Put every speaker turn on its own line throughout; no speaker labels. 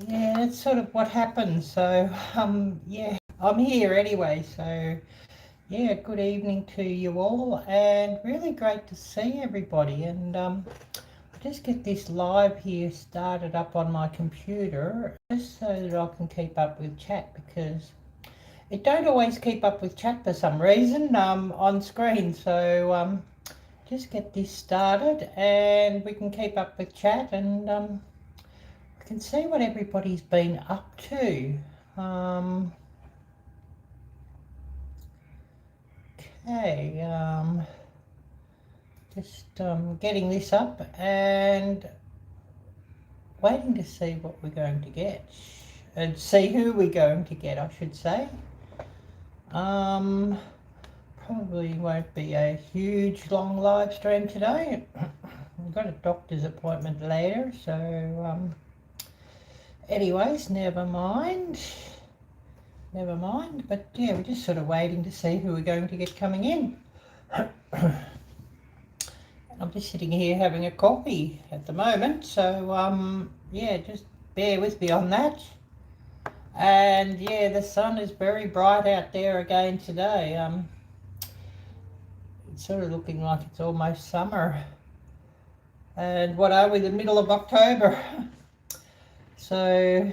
yeah, that's sort of what happens. So, yeah, I'm here anyway. So, yeah, good evening to you all, and really great to see everybody. And I'll just get this live here started up on my computer, just so that I can keep up with chat, because it don't always keep up with chat for some reason on screen. So just get this started, and we can keep up with chat, and we can see what everybody's been up to. Okay, just getting this up and waiting to see what we're going to get, and see who we're going to get, I should say. Probably won't be a huge long live stream today. I've got a doctor's appointment later, so anyways, never mind. But yeah, we're just sort of waiting to see who we're going to get coming in. I'm just sitting here having a coffee at the moment, so yeah, just bear with me on that. And yeah, the sun is very bright out there again today. It's sort of looking like it's almost summer. And what are we, the middle of October? So,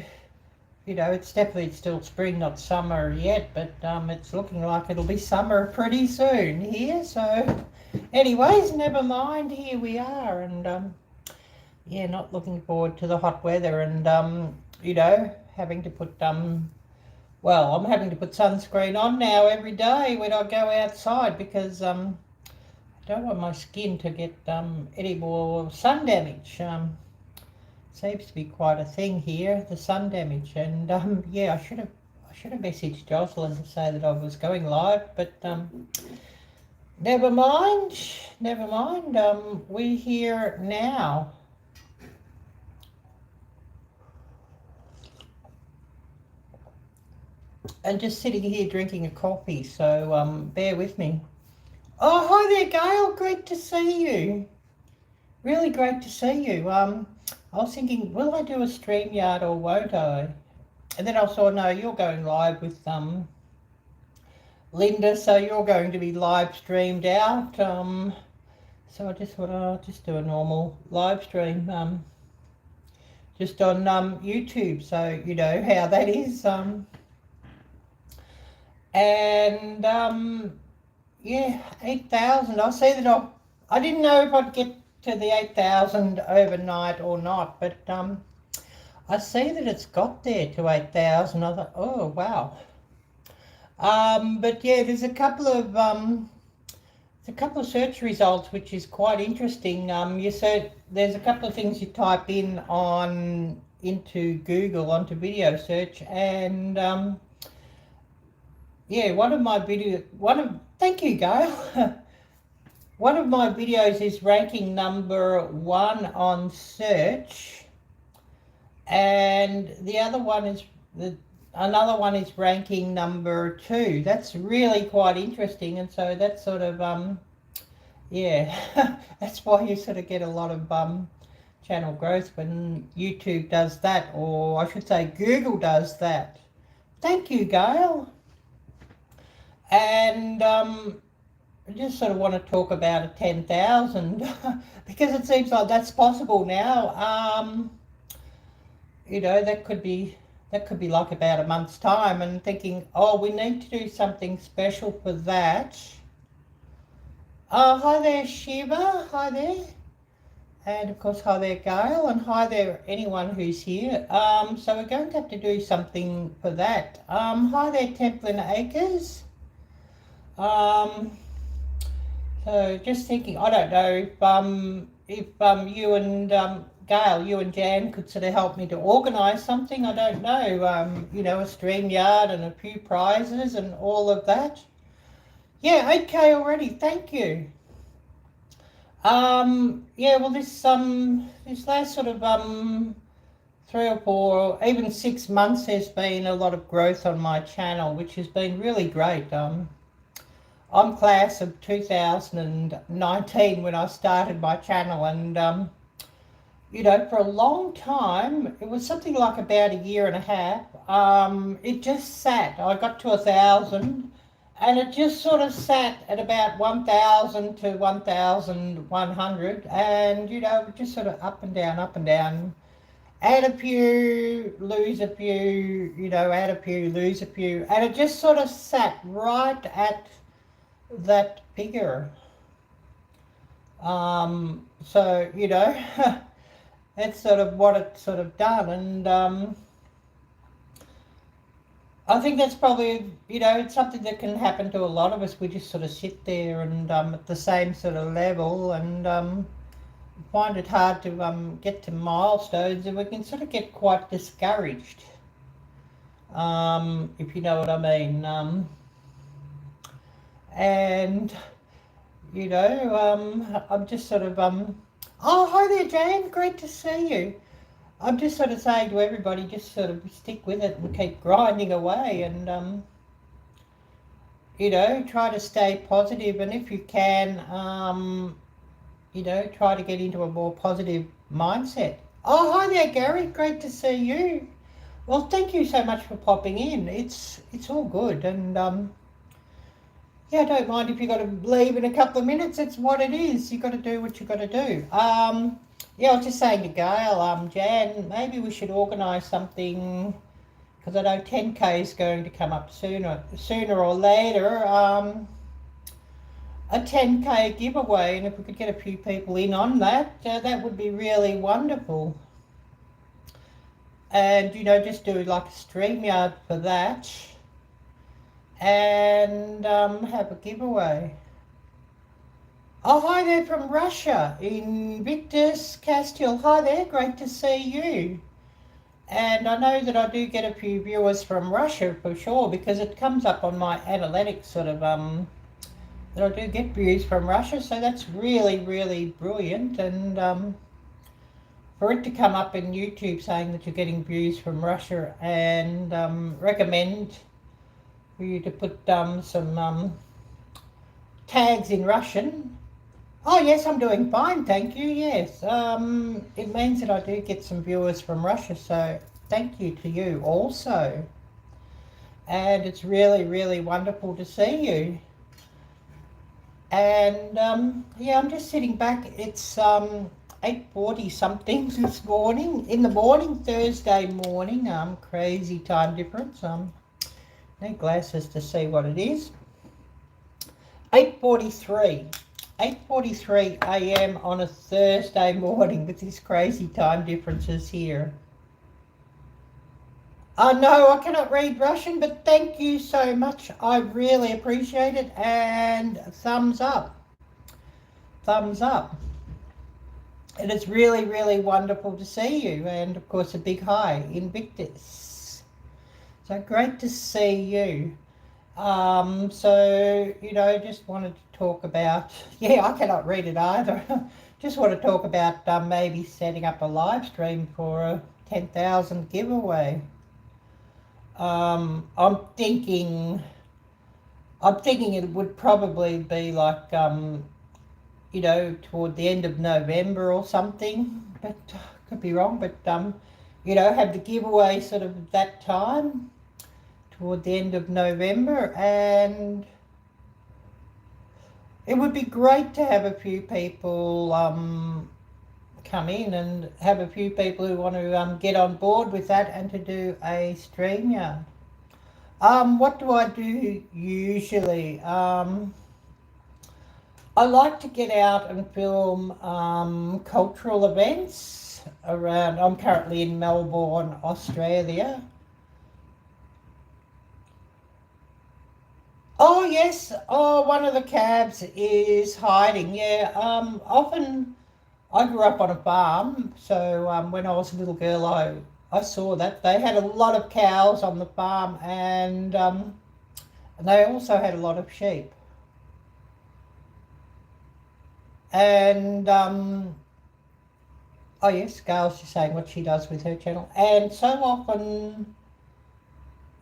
you know, it's definitely still spring, not summer yet, but it's looking like it'll be summer pretty soon here. So anyways, never mind, here we are. And yeah, not looking forward to the hot weather, and you know, having to put well, I'm having to put sunscreen on now every day when I go outside, because I don't want my skin to get any more sun damage. Seems to be quite a thing here, the sun damage. And yeah, I should have messaged Jocelyn to say that I was going live, but never mind. We're here now. And just sitting here drinking a coffee, so bear with me. Oh, hi there, Gail. Great to see you. Really great to see you. I was thinking, will I do a StreamYard or won't I? And then I saw, no, you're going live with Linda, so you're going to be live streamed out. So I just thought, I'll just do a normal live stream, just on YouTube, so you know how that is. And yeah, 8,000. I see that I didn't know if I'd get to the 8,000 overnight or not, but I see that it's got there to 8,000. I thought, oh wow. But yeah, there's a couple of search results which is quite interesting. There's a couple of things you type in into Google, onto video search, and yeah, thank you, Gail. One of my videos is ranking number 1 on search, and the other one is another one is ranking number 2. That's really quite interesting, and so that's sort of yeah, that's why you sort of get a lot of channel growth when YouTube does that, or I should say Google does that. Thank you, Gail. And I just sort of want to talk about a 10,000 because it seems like that's possible now. You know, that could be like about a month's time, and thinking, oh, we need to do something special for that. Hi there, Shiva. Hi there. And of course, hi there, Gail, and hi there, anyone who's here. So we're going to have to do something for that. Hi there, Templin Acres. So just thinking, I don't know if you and Gail, you and Jan could sort of help me to organise something. I don't know, you know, a StreamYard and a few prizes and all of that. Yeah, 8K already. Thank you. Yeah, well, this last sort of 3 or 4, even 6 months, there's been a lot of growth on my channel, which has been really great. I'm class of 2019 when I started my channel, and you know, for a long time, it was something like about a year and a half. It just sat. I got to 1,000, and it just sort of sat at about 1,000 to 1,100, and you know, just sort of up and down, up and down. Add a few, lose a few, you know, add a few, lose a few, and it just sort of sat right at that figure. So you know. That's sort of what it's sort of done, and I think that's probably, you know, it's something that can happen to a lot of us. We just sort of sit there and at the same sort of level, and find it hard to get to milestones, and we can sort of get quite discouraged, if you know what I mean. And you know, I'm just sort of oh, hi there, Jane. Great to see you. I'm just sort of saying to everybody, just sort of stick with it and keep grinding away, and you know, try to stay positive, and if you can, you know, try to get into a more positive mindset. Oh, hi there, Gary. Great to see you. Well, thank you so much for popping in. It's all good, and yeah, I don't mind if you got to leave in a couple of minutes. It's what it is. You got to do what you got to do. Yeah, I was just saying to Gail, Jan, maybe we should organise something, because I know 10K is going to come up sooner or later. A 10K giveaway, and if we could get a few people in on that, that would be really wonderful. And you know, just do like a StreamYard for that, and have a giveaway. Oh, hi there from Russia, Invictus Castile. Hi there, great to see you. And I know that I do get a few viewers from Russia for sure, because it comes up on my analytics sort of that I do get views from Russia, so that's really, really brilliant. And for it to come up in YouTube saying that you're getting views from Russia, and recommend for you to put some tags in Russian. Oh yes, I'm doing fine, thank you. Yes, it means that I do get some viewers from Russia, so thank you to you also. And it's really, really wonderful to see you. And yeah, I'm just sitting back. It's 8:40 something this morning. In the morning, Thursday morning. Crazy time difference. Need glasses to see what it is. 8:43. 8:43 a.m. on a Thursday morning with these crazy time differences here. No, I cannot read Russian, but thank you so much. I really appreciate it. And thumbs up. Thumbs up. And it's really, really wonderful to see you. And of course, a big hi, Invictus. So great to see you. So, you know, just wanted to talk about, yeah, I cannot read it either. Just want to talk about maybe setting up a live stream for a 10,000 giveaway. I'm thinking it would probably be like, you know, toward the end of November or something, but could be wrong, but, you know, have the giveaway sort of that time, toward the end of November, and it would be great to have a few people come in, and have a few people who want to get on board with that and to do a StreamYard. What do I do usually? I like to get out and film cultural events around. I'm currently in Melbourne, Australia. Oh yes, oh, one of the cabs is hiding, yeah. Often, I grew up on a farm, so when I was a little girl, I saw that. They had a lot of cows on the farm, and they also had a lot of sheep. And, oh yes, Gail's just saying what she does with her channel. And so often,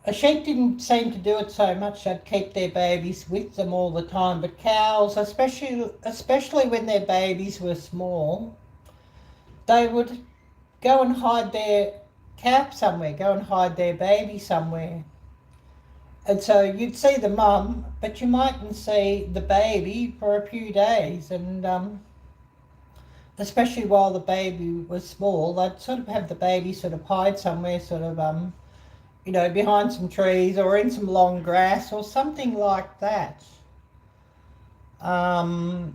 a sheep didn't seem to do it so much. They'd keep their babies with them all the time. But cows, especially when their babies were small, they would go and hide their calf somewhere, go and hide their baby somewhere. And so you'd see the mum, but you mightn't see the baby for a few days. And especially while the baby was small, they'd sort of have the baby sort of hide somewhere, sort of, you know, behind some trees or in some long grass or something like that. And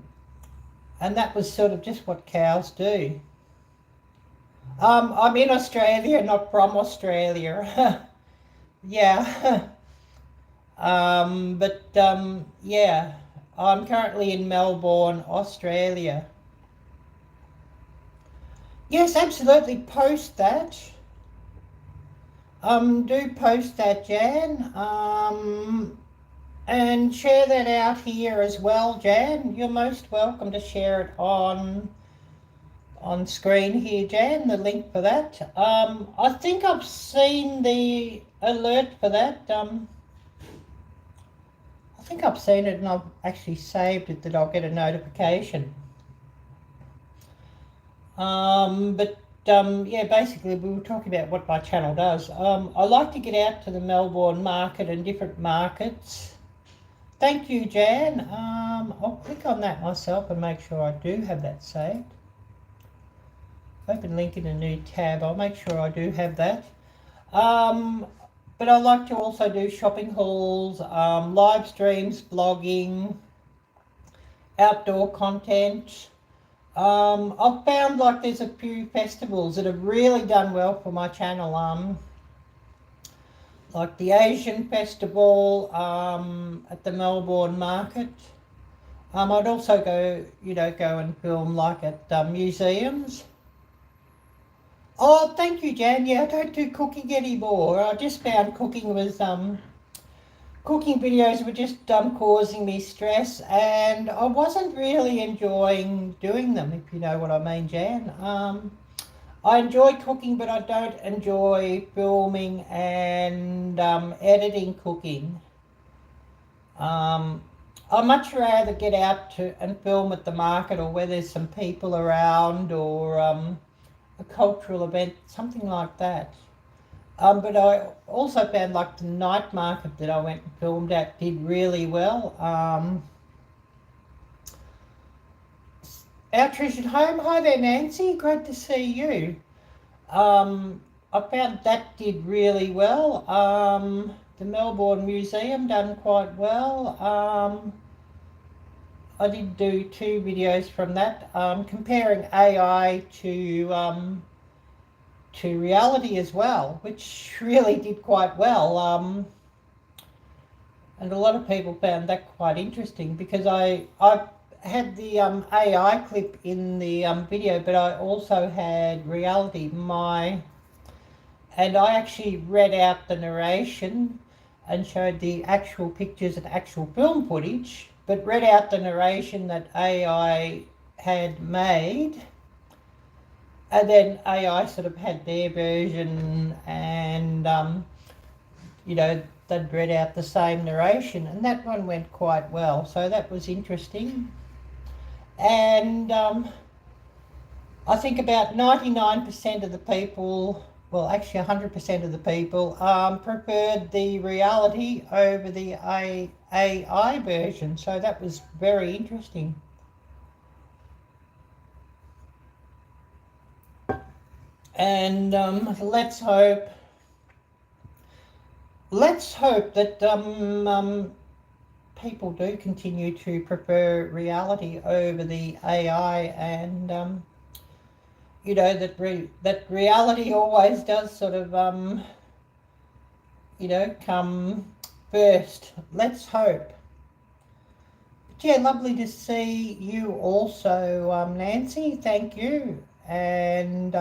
that was sort of just what cows do. I'm in Australia, not from Australia. Yeah. Yeah, I'm currently in Melbourne, Australia. Yes, absolutely, post that. Do post that, Jan. And share that out here as well, Jan. You're most welcome to share it on screen here, Jan, the link for that. I think I've seen the alert for that. I think I've seen it and I've actually saved it that I'll get a notification. Yeah, basically we were talking about what my channel does. I like to get out to the Melbourne market and different markets. Thank you, Jan. I'll click on that myself and make sure I do have that saved. Open link in a new tab. I'll make sure I do have that. But I like to also do shopping hauls, live streams, blogging, outdoor content. I've found like there's a few festivals that have really done well for my channel. Like the Asian Festival at the Melbourne market. I'd also go and film like at museums. Oh, thank you, Jan. Yeah, I don't do cooking anymore. I just found cooking was, cooking videos were just causing me stress, and I wasn't really enjoying doing them, if you know what I mean, Jan. I enjoy cooking, but I don't enjoy filming and editing cooking. I'd much rather get out and film at the market or where there's some people around or a cultural event, something like that. But I also found like the night market that I went and filmed at did really well. Our treasured home, hi there Nancy, great to see you. I found that did really well. The Melbourne Museum done quite well. I did do 2 videos from that, comparing AI to reality as well, which really did quite well. And a lot of people found that quite interesting because I had the AI clip in the video, but I also had reality. And I actually read out the narration and showed the actual pictures and actual film footage, but read out the narration that AI had made, and then AI sort of had their version, and they'd read out the same narration, and that one went quite well, so that was interesting. And I think about 99% of the people, well actually 100% of the people, preferred the reality over the AI version, so that was very interesting. And let's hope that people do continue to prefer reality over the AI, and that reality always does sort of come first. Let's hope. But yeah, lovely to see you also, Nancy. Thank you, and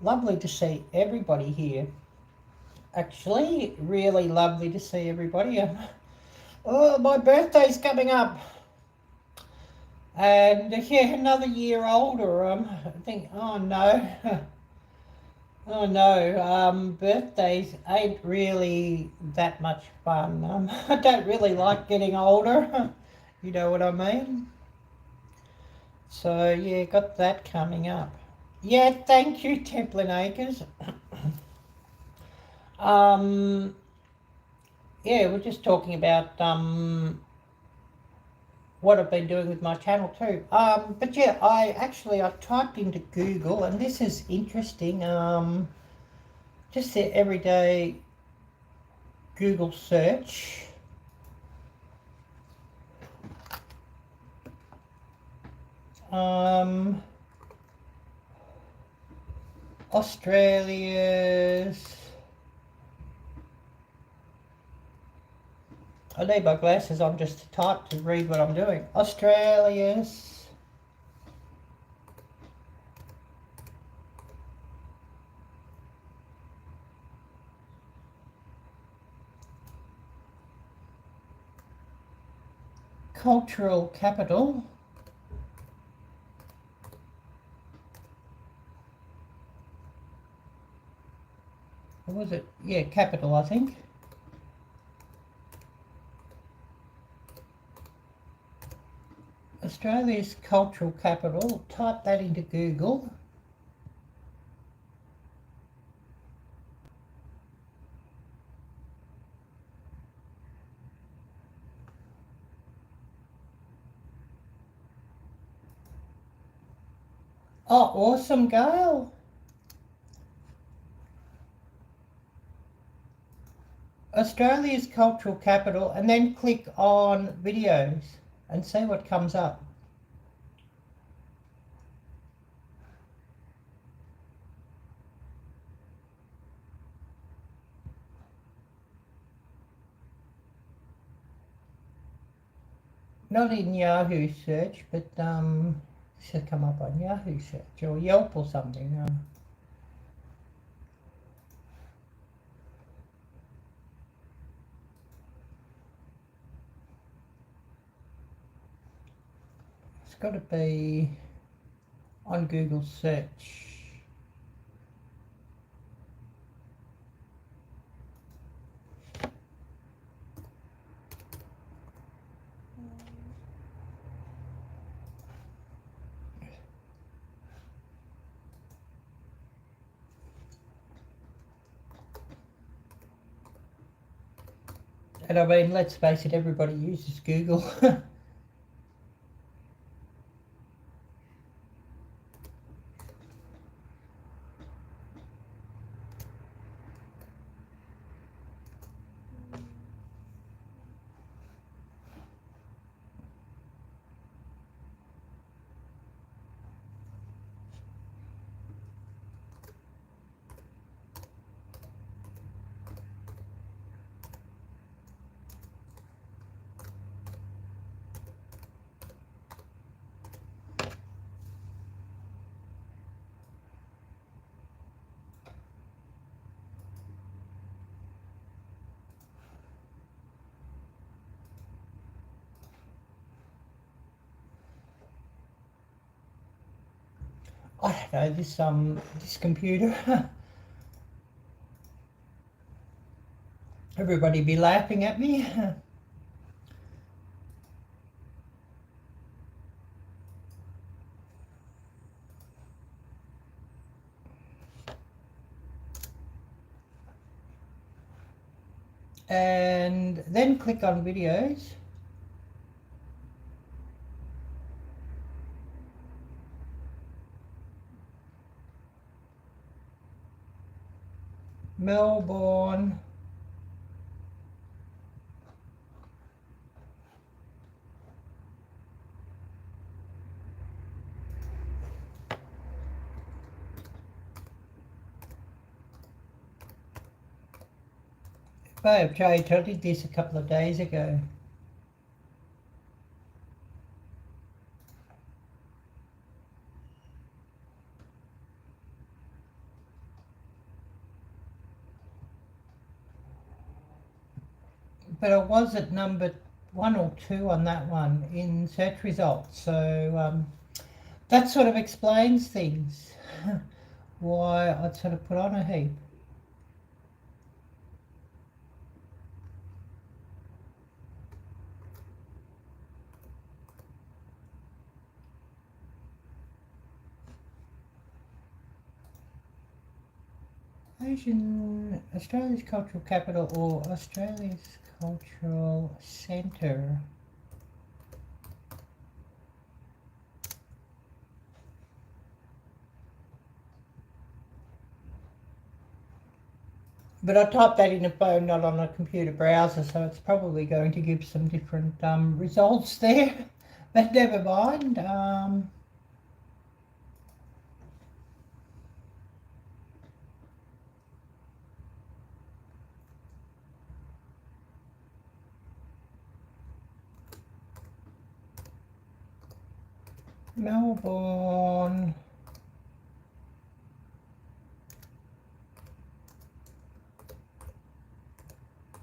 lovely to see everybody here. Actually, really lovely to see everybody. Oh, my birthday's coming up, and yeah, another year older. I think, oh no, oh no, birthdays ain't really that much fun. I don't really like getting older. You know what I mean? So yeah, got that coming up. Yeah, thank you, Templin Acres. Um, yeah, we're just talking about what I've been doing with my channel too. But yeah, I typed into Google, and this is interesting. Just the everyday Google search. Australia's. I need my glasses on just to type to read what I'm doing. Australia's cultural capital. What was it? Yeah, capital, I think. Australia's cultural capital. Type that into Google. Oh, awesome, Gail. Australia's cultural capital, and then click on videos and see what comes up. Not in Yahoo search, but this should come up on Yahoo search or Yelp or something. It's got to be on Google search. And I mean, let's face it, everybody uses Google. I don't know, this computer. Everybody be laughing at me. And then click on videos. Melbourne. Bay of Trade. I did this a couple of days ago. But I was at number 1 or 2 on that one in search results. So that sort of explains things. Why I'd sort of put on a heap. Australia's cultural capital or Australia's cultural centre. But I typed that in a phone, not on a computer browser, so it's probably going to give some different results there. But never mind. Melbourne.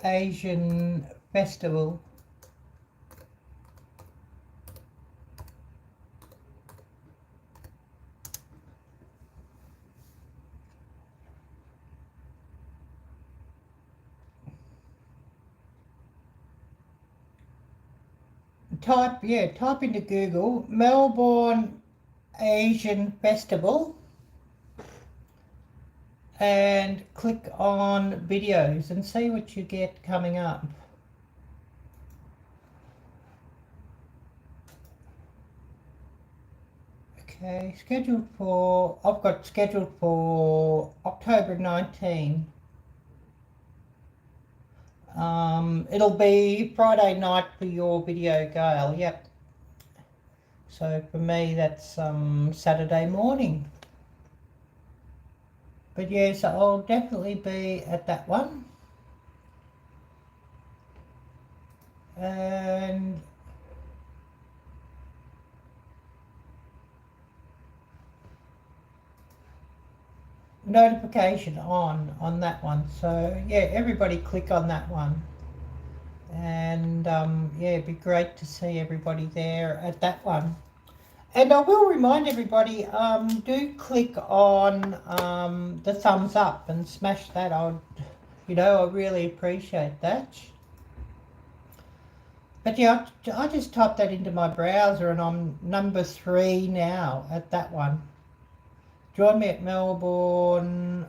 Asian Festival. Type into Google Melbourne Asian Festival and click on videos and see what you get coming up. Okay, I've got scheduled for October 19. It'll be Friday night for your video, Gail. Yep. So for me, that's Saturday morning. But yes, I'll definitely be at that one. And notification on that one. So yeah, everybody click on that one. And yeah, it'd be great to see everybody there at that one. And I will remind everybody, do click on the thumbs up and smash that. I really appreciate that. But yeah, I just typed that into my browser and I'm number 3 now at that one. Join me at Melbourne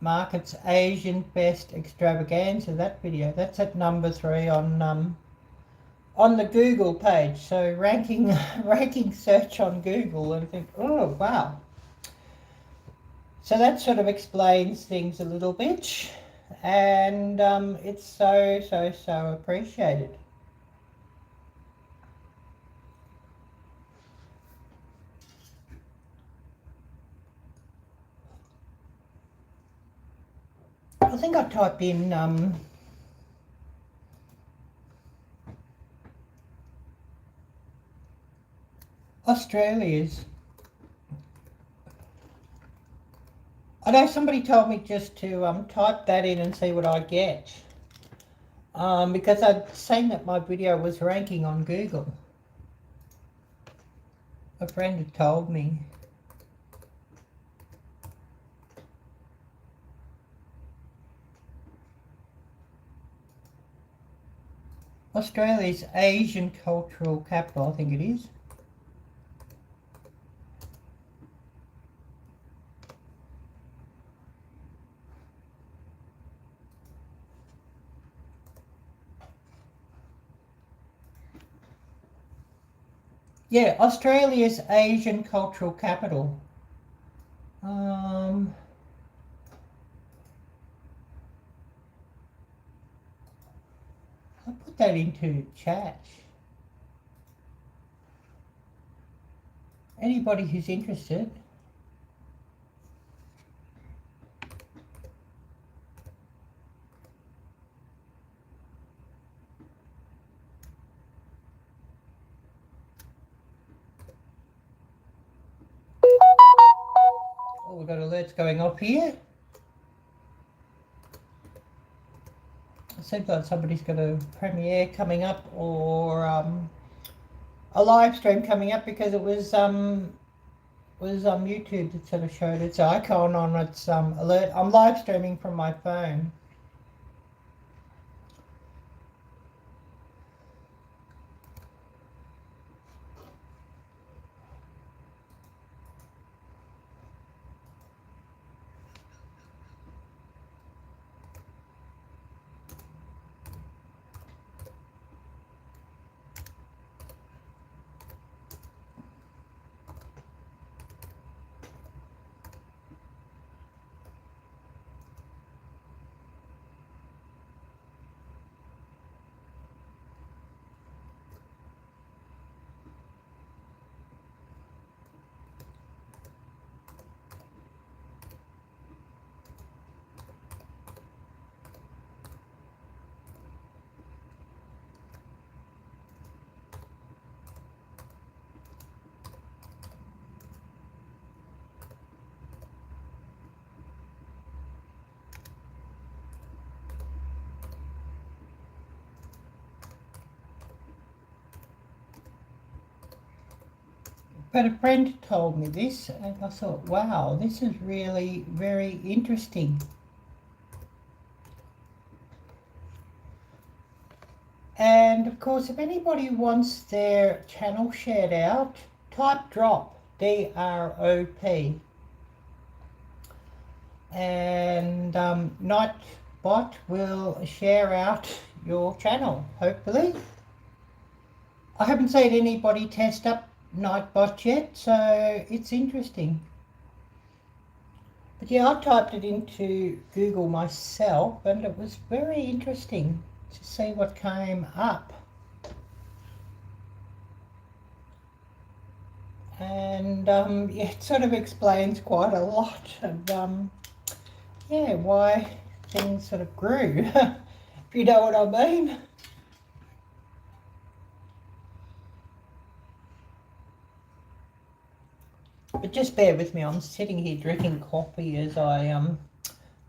Markets Asian Fest Extravaganza. That video, that's at number 3 on the Google page. So ranking search on Google, and think, oh wow. So that sort of explains things a little bit, and it's so appreciated. I think I typed in Australia's. I know somebody told me just to type that in and see what I get, because I'd seen that my video was ranking on Google. A friend had told me. Australia's Asian cultural capital, I think it is. Yeah, Australia's Asian cultural capital. I'll put that into chat. Anybody who's interested. Oh, we've got alerts going off here. It seems like somebody's got a premiere coming up, or a live stream coming up, because it was YouTube that sort of showed its icon on its alert. I'm live streaming from my phone. But a friend told me this, and I thought, wow, this is really very interesting. And of course, if anybody wants their channel shared out, type drop, DROP. And Nightbot will share out your channel, hopefully. I haven't seen anybody test up Nightbot yet, so it's interesting. But yeah, I typed it into Google myself, and it was very interesting to see what came up. And yeah, it sort of explains quite a lot of yeah, why things sort of grew, if you know what I mean. But just bear with me, I'm sitting here drinking coffee as I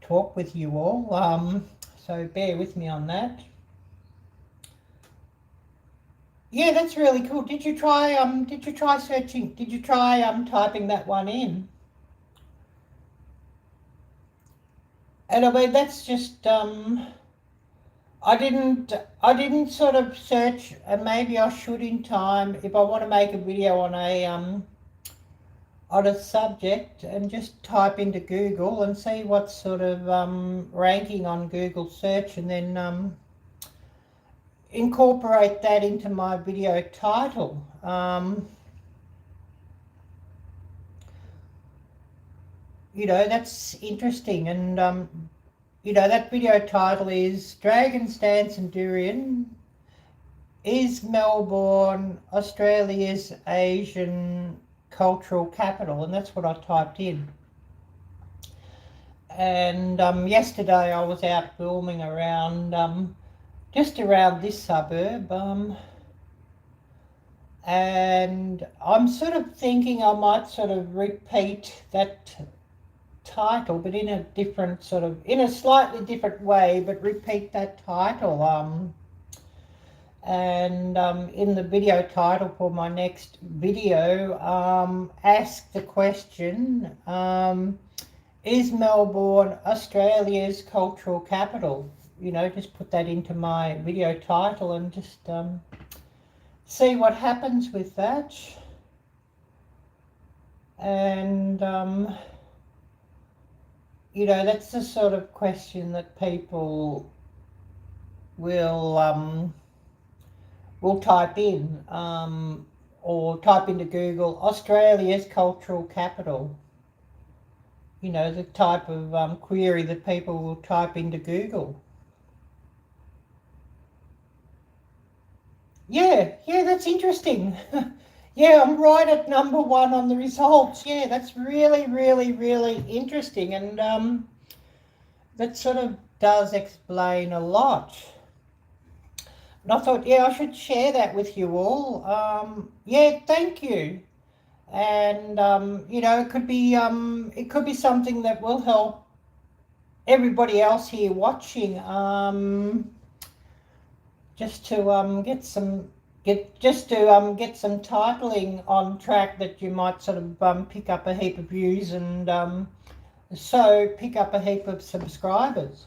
talk with you all, so bear with me on that. Yeah, that's really cool. Did you try searching, did you try typing that one in? And I mean, that's just I didn't sort of search, and maybe I should in time if I want to make a video on a subject, and just type into Google and see what sort of ranking on Google search, and then incorporate that into my video title. You know, that's interesting. And you know, that video title is Dragons Dance and Durian. Is Melbourne Australia's Asian cultural capital? And that's what I typed in. And yesterday I was out filming around just around this suburb, and I'm sort of thinking I might sort of repeat that title, but in a different sort of, in a slightly different way, but repeat that title. And in the video title for my next video, ask the question, is Melbourne Australia's cultural capital? You know, just put that into my video title and just see what happens with that. And you know, that's the sort of question that people will type in, or type into Google, Australia's cultural capital. You know, the type of query that people will type into Google. Yeah, that's interesting. Yeah, I'm right at number 1 on the results. Yeah, that's really, really, really interesting. And that sort of does explain a lot. And I thought, yeah, I should share that with you all. Yeah, thank you. And you know, it could be something that will help everybody else here watching, just to get some titling on track, that you might sort of pick up a heap of views, and so pick up a heap of subscribers.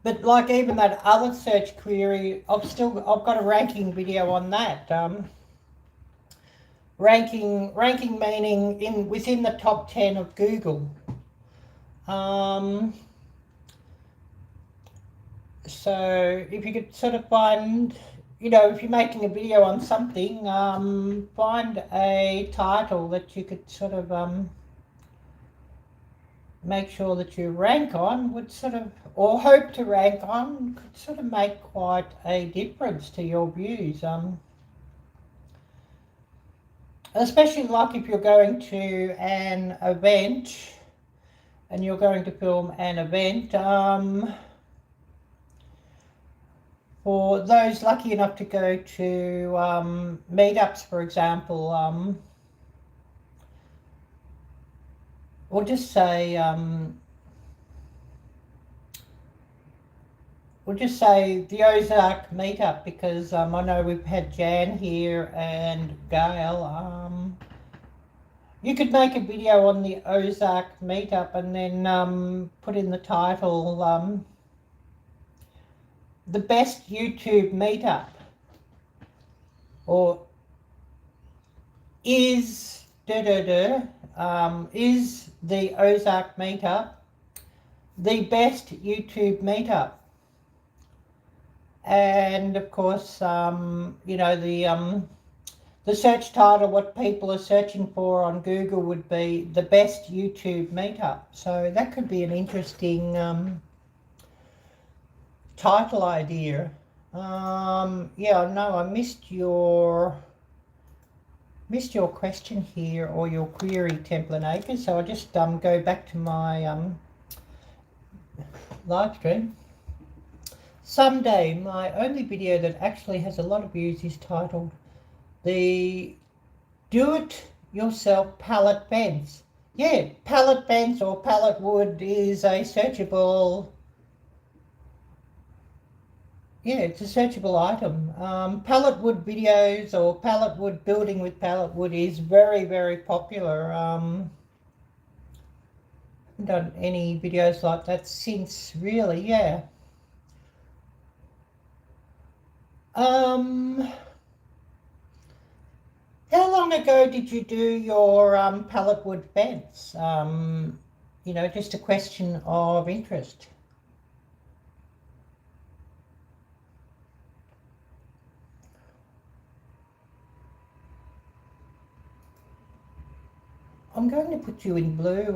But like even that other search query, I've got a ranking video on that. Ranking meaning within the top 10 of Google. So if you could sort of find, you know, if you're making a video on something, find a title that you could sort of make sure that you rank on, would sort of, or hope to rank on, could sort of make quite a difference to your views. Especially like if you're going to an event and you're going to film an event, for those lucky enough to go to meetups, for example, or just say we'll just say the Ozark meetup, because I know we've had Jan here and Gail. You could make a video on the Ozark meetup and then put in the title, the best YouTube meetup, or is is the Ozark meetup the best YouTube meetup? And of course, you know, the search title, what people are searching for on Google, would be the best YouTube meetup. So that could be an interesting title idea. Yeah, no, I missed your question here, or your query, Templin Acres. So I'll just go back to my live stream. Someday, my only video that actually has a lot of views is titled the Do-It-Yourself Pallet Fence. Yeah, pallet fence or pallet wood is a searchable, yeah, it's a searchable item. Pallet wood videos, or pallet wood, building with pallet wood, is very, very popular. Haven't done any videos like that since, really, yeah. How long ago did you do your pallet wood fence? You know, just a question of interest. I'm going to put you in blue,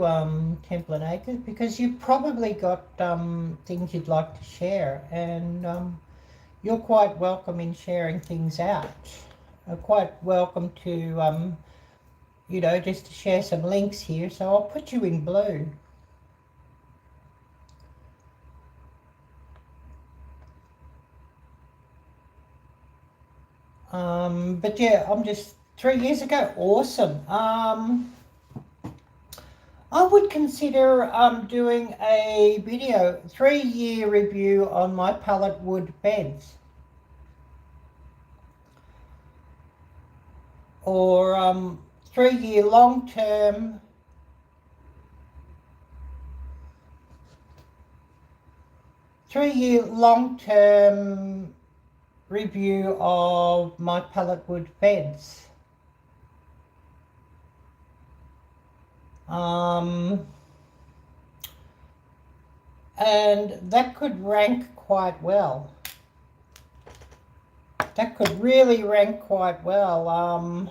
Templin Acres, because you've probably got things you'd like to share, and you're quite welcome in sharing things out. Quite welcome to, you know, just to share some links here. So I'll put you in blue. But yeah, I'm just 3 years ago. Awesome. I would consider doing a video, 3-year review on my pallet wood fence. Or 3-year long-term review of my pallet wood fence. And that could rank quite well. That could really rank quite well,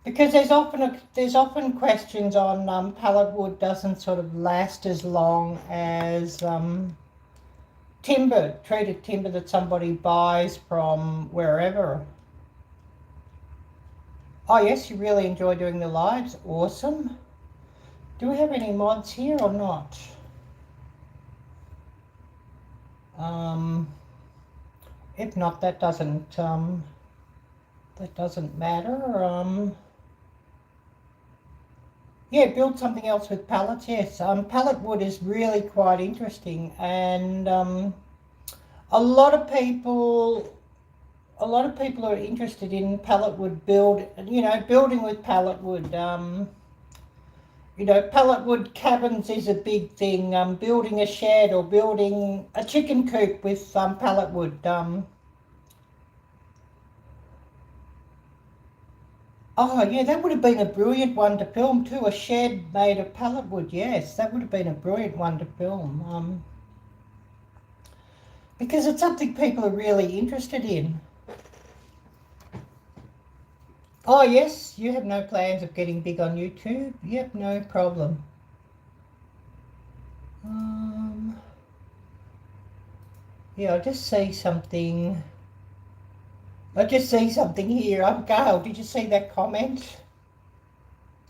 because there's often questions on pallet wood doesn't sort of last as long as treated timber that somebody buys from wherever. Oh yes, you really enjoy doing the lives. Awesome. Do we have any mods here or not? If not, that doesn't matter. Yeah, build something else with pallets. Yes, pallet wood is really quite interesting, and a lot of people are interested in pallet wood building with pallet wood. You know, pallet wood cabins is a big thing. Building a shed or building a chicken coop with pallet wood. Oh yeah, that would have been a brilliant one to film too. A shed made of pallet wood. Yes, that would have been a brilliant one to film. Because it's something people are really interested in. Oh yes, you have no plans of getting big on YouTube? Yep, no problem. Yeah, I just see something here. Gail, did you see that comment?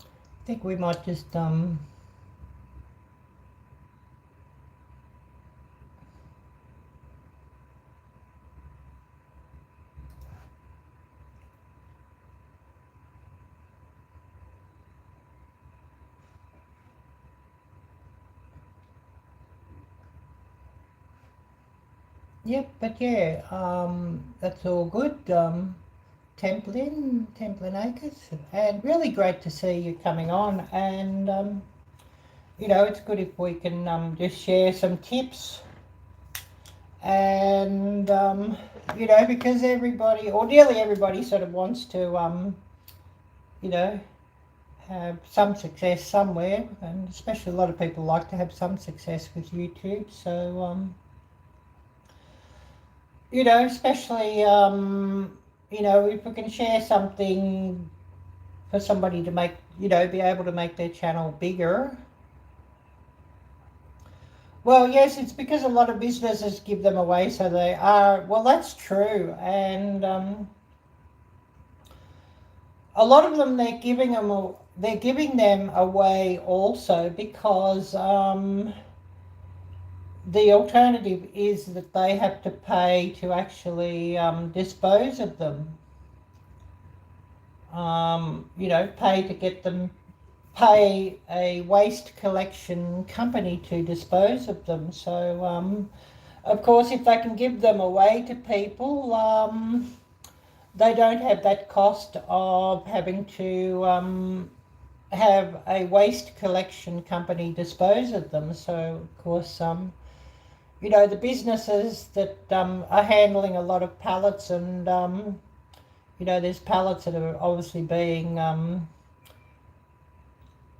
I think we might just Yep, but yeah, that's all good. Templin Acres, and really great to see you coming on. And you know, it's good if we can just share some tips. And you know, because everybody, or nearly everybody, sort of wants to you know, have some success somewhere, and especially a lot of people like to have some success with YouTube. So you know, especially you know, if we can share something for somebody to make, you know, be able to make their channel bigger. Well, yes, it's because a lot of businesses give them away, so they are, well, that's true. And a lot of them, they're giving them away also because the alternative is that they have to pay to actually dispose of them. You know, pay a waste collection company to dispose of them. So, of course, if they can give them away to people, they don't have that cost of having to have a waste collection company dispose of them. So, of course, you know, the businesses that are handling a lot of pallets, and you know, there's pallets that are obviously being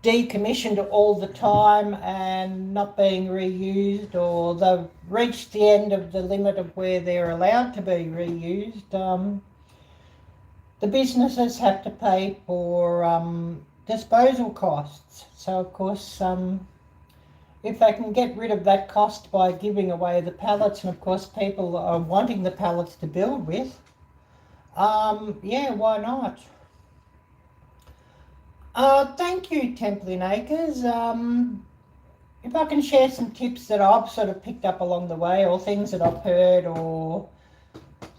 decommissioned all the time and not being reused, or they've reached the end of the limit of where they're allowed to be reused. The businesses have to pay for disposal costs. So, of course, if they can get rid of that cost by giving away the pallets, and of course people are wanting the pallets to build with, yeah, why not? Thank you, Templin Acres. If I can share some tips that I've sort of picked up along the way, or things that I've heard, or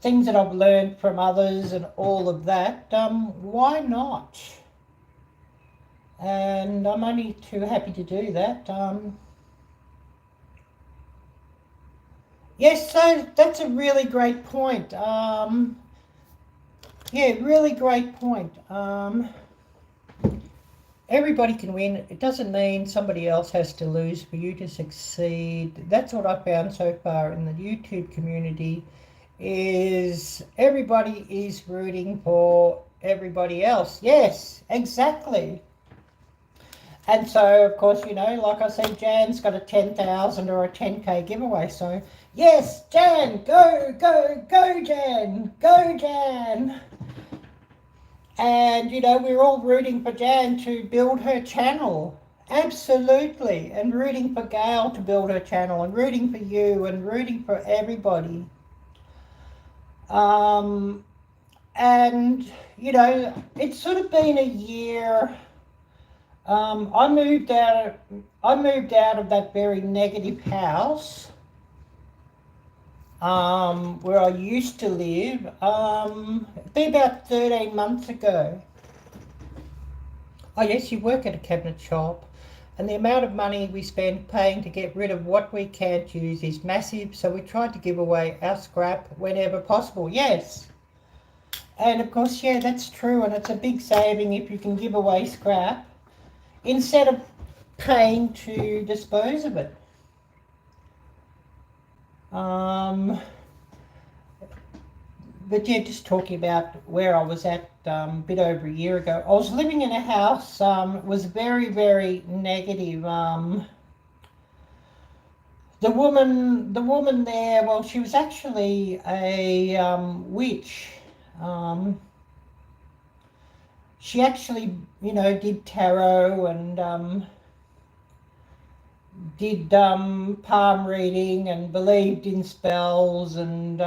things that I've learned from others and all of that, why not? And I'm only too happy to do that. Yes, so that's a really great point. Yeah, really great point. Everybody can win. It doesn't mean somebody else has to lose for you to succeed. That's what I found so far in the YouTube community, is everybody is rooting for everybody else. Yes, exactly. And so, of course, you know, like I said, Jan's got a 10,000 or a 10K giveaway. So, yes, Jan, go, go, go, Jan, go, Jan. And, you know, we're all rooting for Jan to build her channel. Absolutely. And rooting for Gail to build her channel, and rooting for you, and rooting for everybody. And, you know, it's sort of been a year. I moved out of that very negative house where I used to live. It'd be about 13 months ago. Oh yes, you work at a cabinet shop, and the amount of money we spend paying to get rid of what we can't use is massive, so we tried to give away our scrap whenever possible. Yes. And of course, yeah, that's true, and it's a big saving if you can give away scrap instead of paying to dispose of it. But yeah, just talking about where I was at a bit over a year ago. I was living in a house, it was very, very negative. The woman there, well, she was actually a witch. She actually, you know, did tarot and did palm reading, and believed in spells, and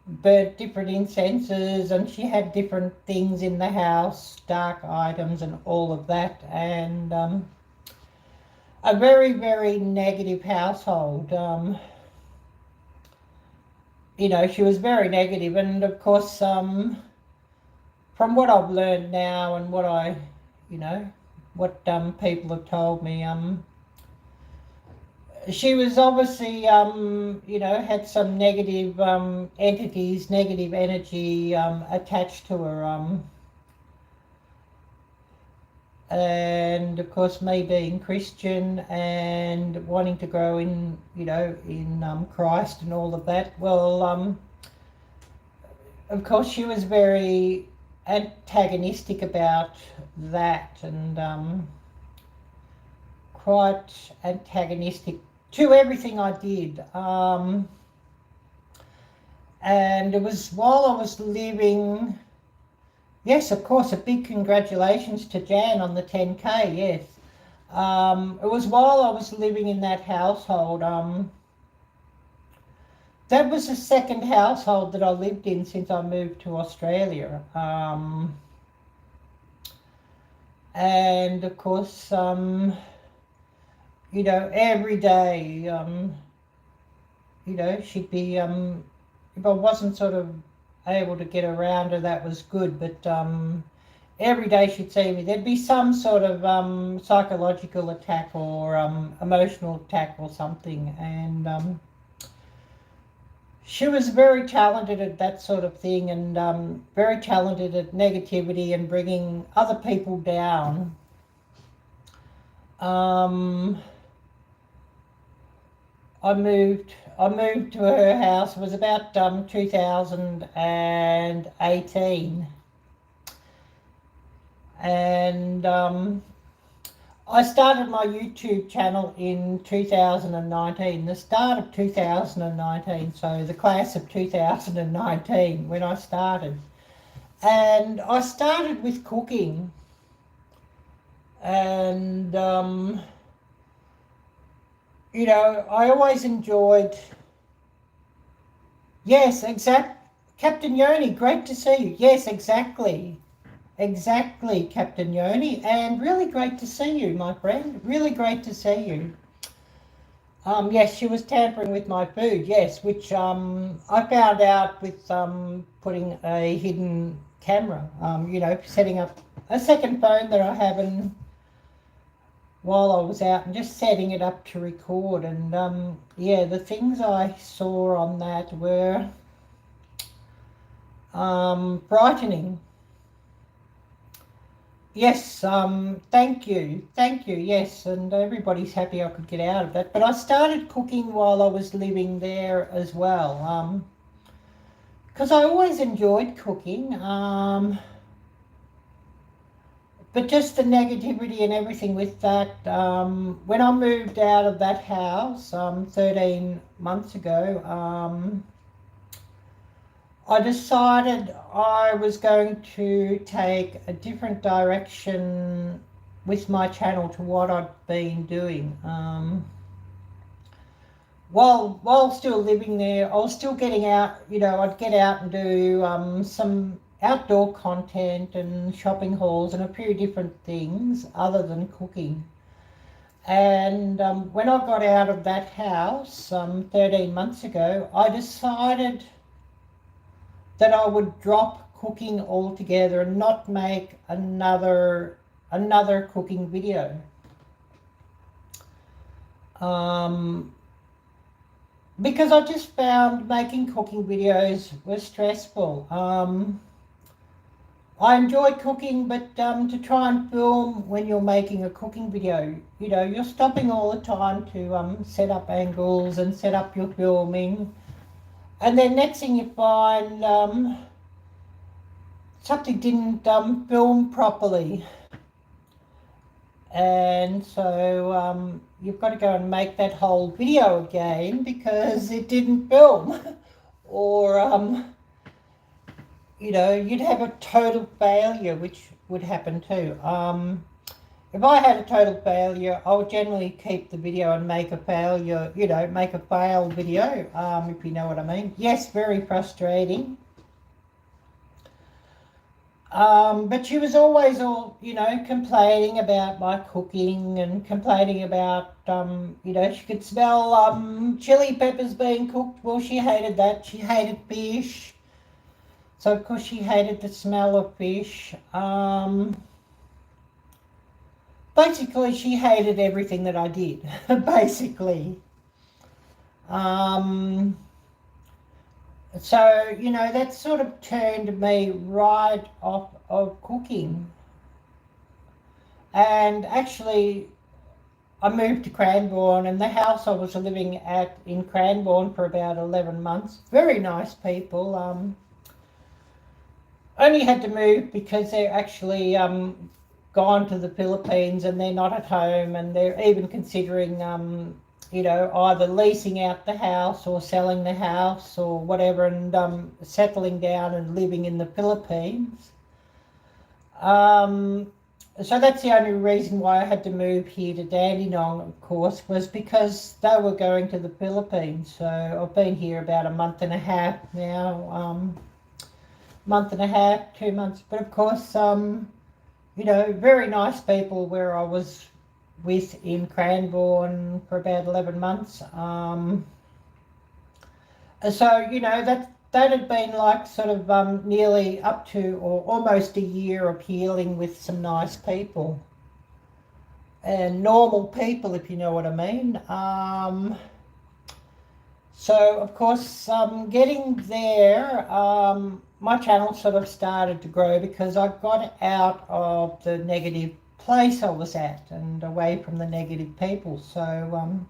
burnt different incenses, and she had different things in the house, dark items and all of that, and a very, very negative household. You know, she was very negative, and of course, from what I've learned now, and what I, you know, what people have told me, she was obviously, you know, had some negative entities, negative energy attached to her. And of course, me being Christian and wanting to grow in, you know, in Christ and all of that. Well, of course, she was very antagonistic about that, and quite antagonistic to everything I did. And it was while I was living, yes, of course, a big congratulations to Jan on the 10K, yes. It was while I was living in that household. That was the second household that I lived in since I moved to Australia. And of course, you know, every day, you know, she'd be, if I wasn't sort of able to get around her, that was good, but every day she'd see me, there'd be some sort of psychological attack or emotional attack or something, and she was very talented at that sort of thing, and very talented at negativity and bringing other people down. I moved to her house. It was about 2018, and I started my YouTube channel in 2019, the start of 2019, so the class of 2019 when I started. And I started with cooking, and you know, I always enjoyed, yes, Captain Yoni, great to see you. Yes, exactly, Captain Yoni, and really great to see you, my friend, really great to see you. Yes, she was tampering with my food, yes, which I found out with putting a hidden camera, you know, setting up a second phone that I have, and while I was out and just setting it up to record, and yeah, the things I saw on that were frightening. Yes, thank you, yes, and everybody's happy I could get out of that. But I started cooking while I was living there as well, because I always enjoyed cooking, but just the negativity and everything with that. When I moved out of that house 13 months ago, I decided I was going to take a different direction with my channel to what I'd been doing. While still living there, I was still getting out, you know, I'd get out and do some outdoor content and shopping hauls and a few different things other than cooking. And when I got out of that house 13 months ago, I decided that I would drop cooking altogether and not make another cooking video. Because I just found making cooking videos was stressful. I enjoy cooking, but to try and film when you're making a cooking video, you know, you're stopping all the time to set up angles and set up your filming. And then next thing you find something didn't film properly. And so you've got to go and make that whole video again because it didn't film. Or, you know, you'd have a total failure, which would happen too. If I had a total failure, I would generally keep the video and make a failure, you know, make a fail video, if you know what I mean. Yes, very frustrating. But she was always you know, complaining about my cooking and complaining about, you know, she could smell chili peppers being cooked. Well, she hated that. She hated fish. So, of course, she hated the smell of fish. Basically, she hated everything that I did, basically. So, you know, that sort of turned me right off of cooking. And actually, I moved to Cranbourne, and the house I was living at in Cranbourne for about 11 months, very nice people, only had to move because they're actually gone to the Philippines and they're not at home, and they're even considering, you know, either leasing out the house or selling the house or whatever, and settling down and living in the Philippines. So that's the only reason why I had to move here to Dandenong, of course, was because they were going to the Philippines. So I've been here about a month and a half now, month and a half, 2 months. But of course, you know, very nice people where I was with in Cranbourne for about 11 months. So, you know, that had been like sort of nearly up to or almost a year of healing with some nice people. And normal people, if you know what I mean. So, of course, getting there, my channel sort of started to grow because I got out of the negative place I was at and away from the negative people. So,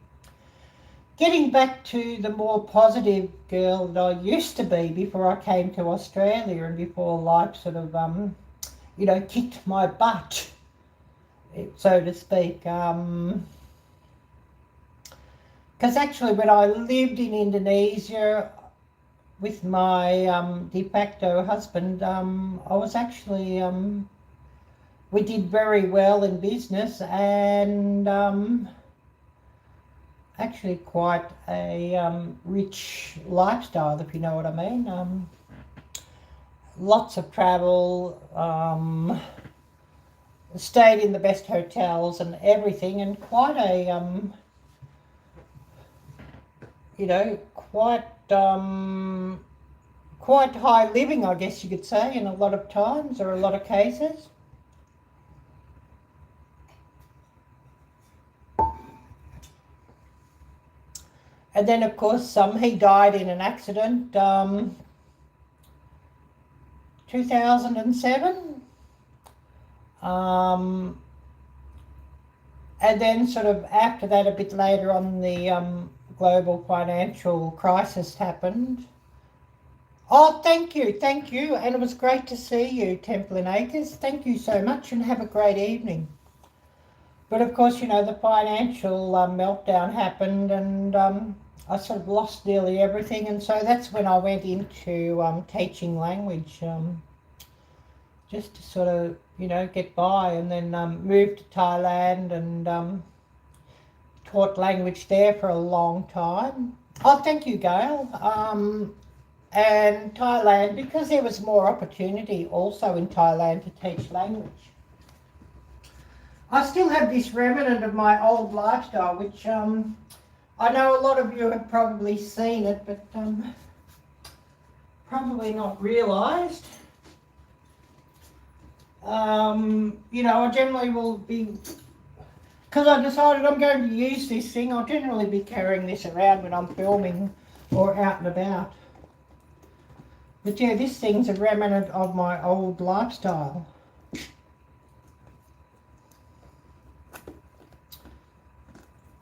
getting back to the more positive girl that I used to be before I came to Australia and before life sort of, you know, kicked my butt, so to speak. Because actually when I lived in Indonesia with my de facto husband, I was actually, we did very well in business and actually quite a rich lifestyle, if you know what I mean. Lots of travel, stayed in the best hotels and everything, and quite a, you know, quite high living, I guess you could say, in a lot of times or a lot of cases. And then, of course, he died in an accident, 2007. And then sort of after that, a bit later on, the global financial crisis happened. Oh, thank you. And it was great to see you, Templin Acres. Thank you so much and have a great evening. But of course, you know, the financial meltdown happened, and I sort of lost nearly everything. And so that's when I went into teaching language, just to sort of, you know, get by, and then moved to Thailand and taught language there for a long time. Oh, thank you, Gail. And Thailand, because there was more opportunity also in Thailand to teach language. I still have this remnant of my old lifestyle, which I know a lot of you have probably seen it, but probably not realised. You know, I generally will be, because I decided I'm going to use this thing, I'll generally be carrying this around when I'm filming or out and about. But yeah, this thing's a remnant of my old lifestyle.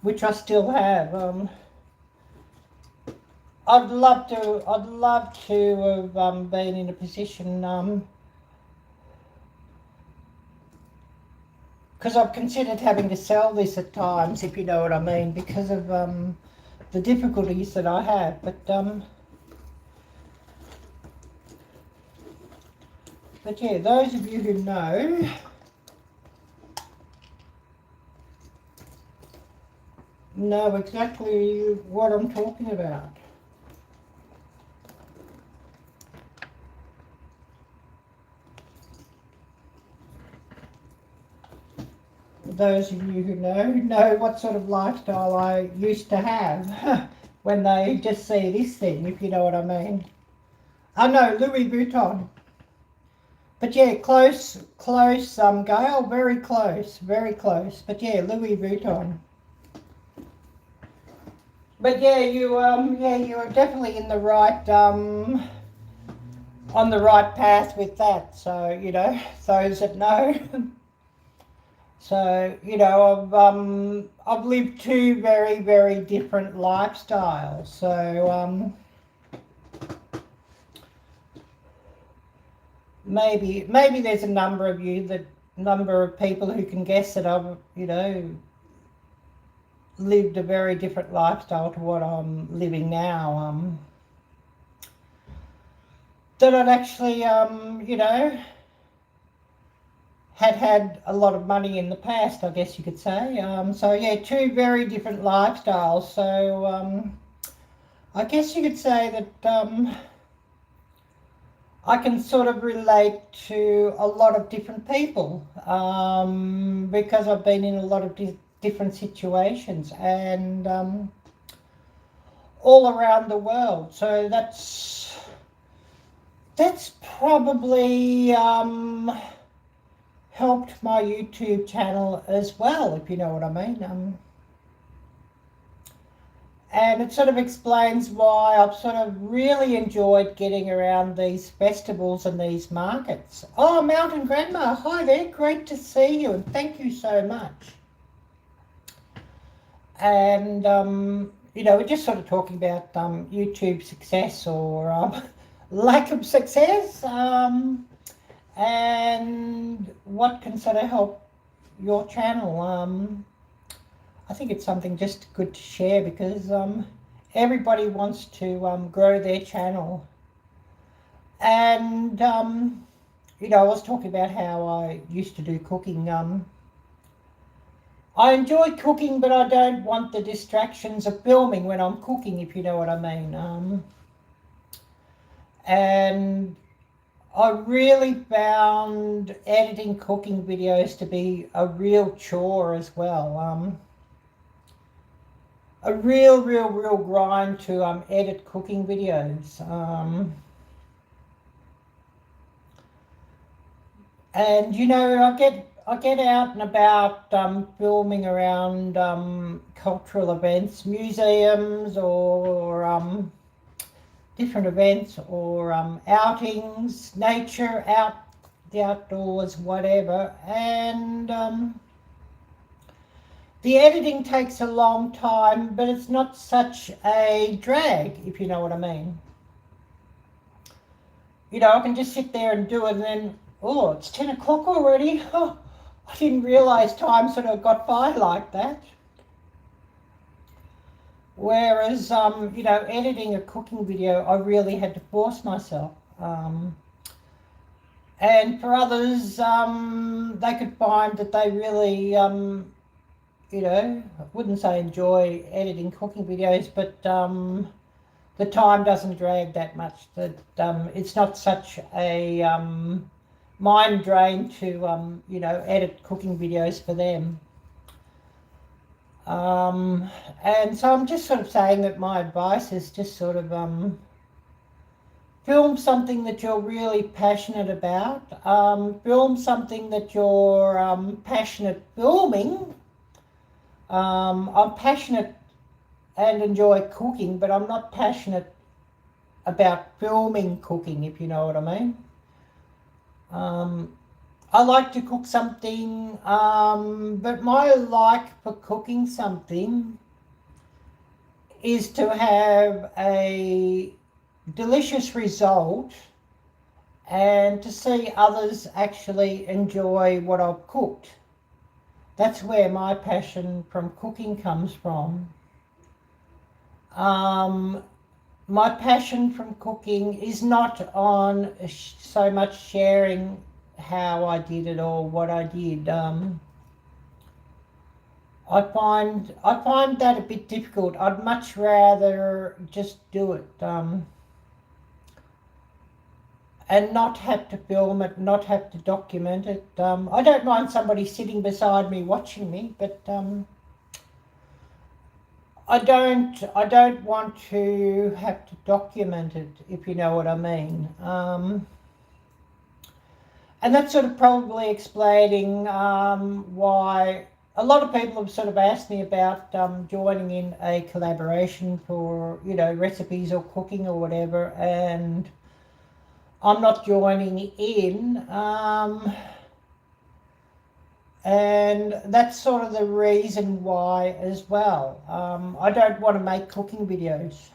Which I still have. I'd love to have been in a position, because I've considered having to sell this at times, if you know what I mean, because of the difficulties that I have. But yeah, those of you who know exactly what I'm talking about. Those of you who know what sort of lifestyle I used to have when they just see this thing, if you know what I mean. I know, Louis Vuitton. But yeah, close, Gail, very close. But yeah, Louis Vuitton. But yeah, you are definitely in the right on the right path with that. So those that know. So I've lived two very, very different lifestyles. So maybe there's a number of people who can guess that I've lived a very different lifestyle to what I'm living now. That I'd actually had a lot of money in the past, I guess you could say. So yeah, two very different lifestyles. So I guess you could say that I can sort of relate to a lot of different people because I've been in a lot of different situations and all around the world. So that's probably helped my YouTube channel as well, if you know what I mean. And it sort of explains why I've sort of really enjoyed getting around these festivals and these markets. Oh, Mountain Grandma, hi there, great to see you and thank you so much. And, we're just sort of talking about YouTube success or lack of success. And what can sort of help your channel. I think it's something just good to share because everybody wants to grow their channel. And, I was talking about how I used to do cooking. I enjoy cooking, but I don't want the distractions of filming when I'm cooking, if you know what I mean. And I really found editing cooking videos to be a real chore as well. A real grind to edit cooking videos. And I get out and about filming around cultural events, museums, or different events, or outings, nature, the outdoors, whatever. And the editing takes a long time, but it's not such a drag, if you know what I mean. I can just sit there and do it and then, oh, it's 10 o'clock already. Oh, I didn't realise time sort of got by like that. Whereas, editing a cooking video, I really had to force myself. And for others, they could find that they really, I wouldn't say enjoy editing cooking videos, but the time doesn't drag that much. That it's not such a mind drain to, edit cooking videos for them. And so I'm just sort of saying that my advice is just sort of film something that you're really passionate about. Film something that you're passionate filming. I'm passionate and enjoy cooking, but I'm not passionate about filming cooking, if you know what I mean. I like to cook something, but my like for cooking something is to have a delicious result and to see others actually enjoy what I've cooked. That's where my passion from cooking comes from. My passion from cooking is not on so much sharing how I did it or what I did. I find that a bit difficult. I'd much rather just do it and not have to film it, not have to document it. I don't mind somebody sitting beside me watching me, but I don't want to have to document it, if you know what I mean. And that's sort of probably explaining why a lot of people have sort of asked me about joining in a collaboration for, you know, recipes or cooking or whatever, and I'm not joining in. And that's sort of the reason why as well. I don't want to make cooking videos.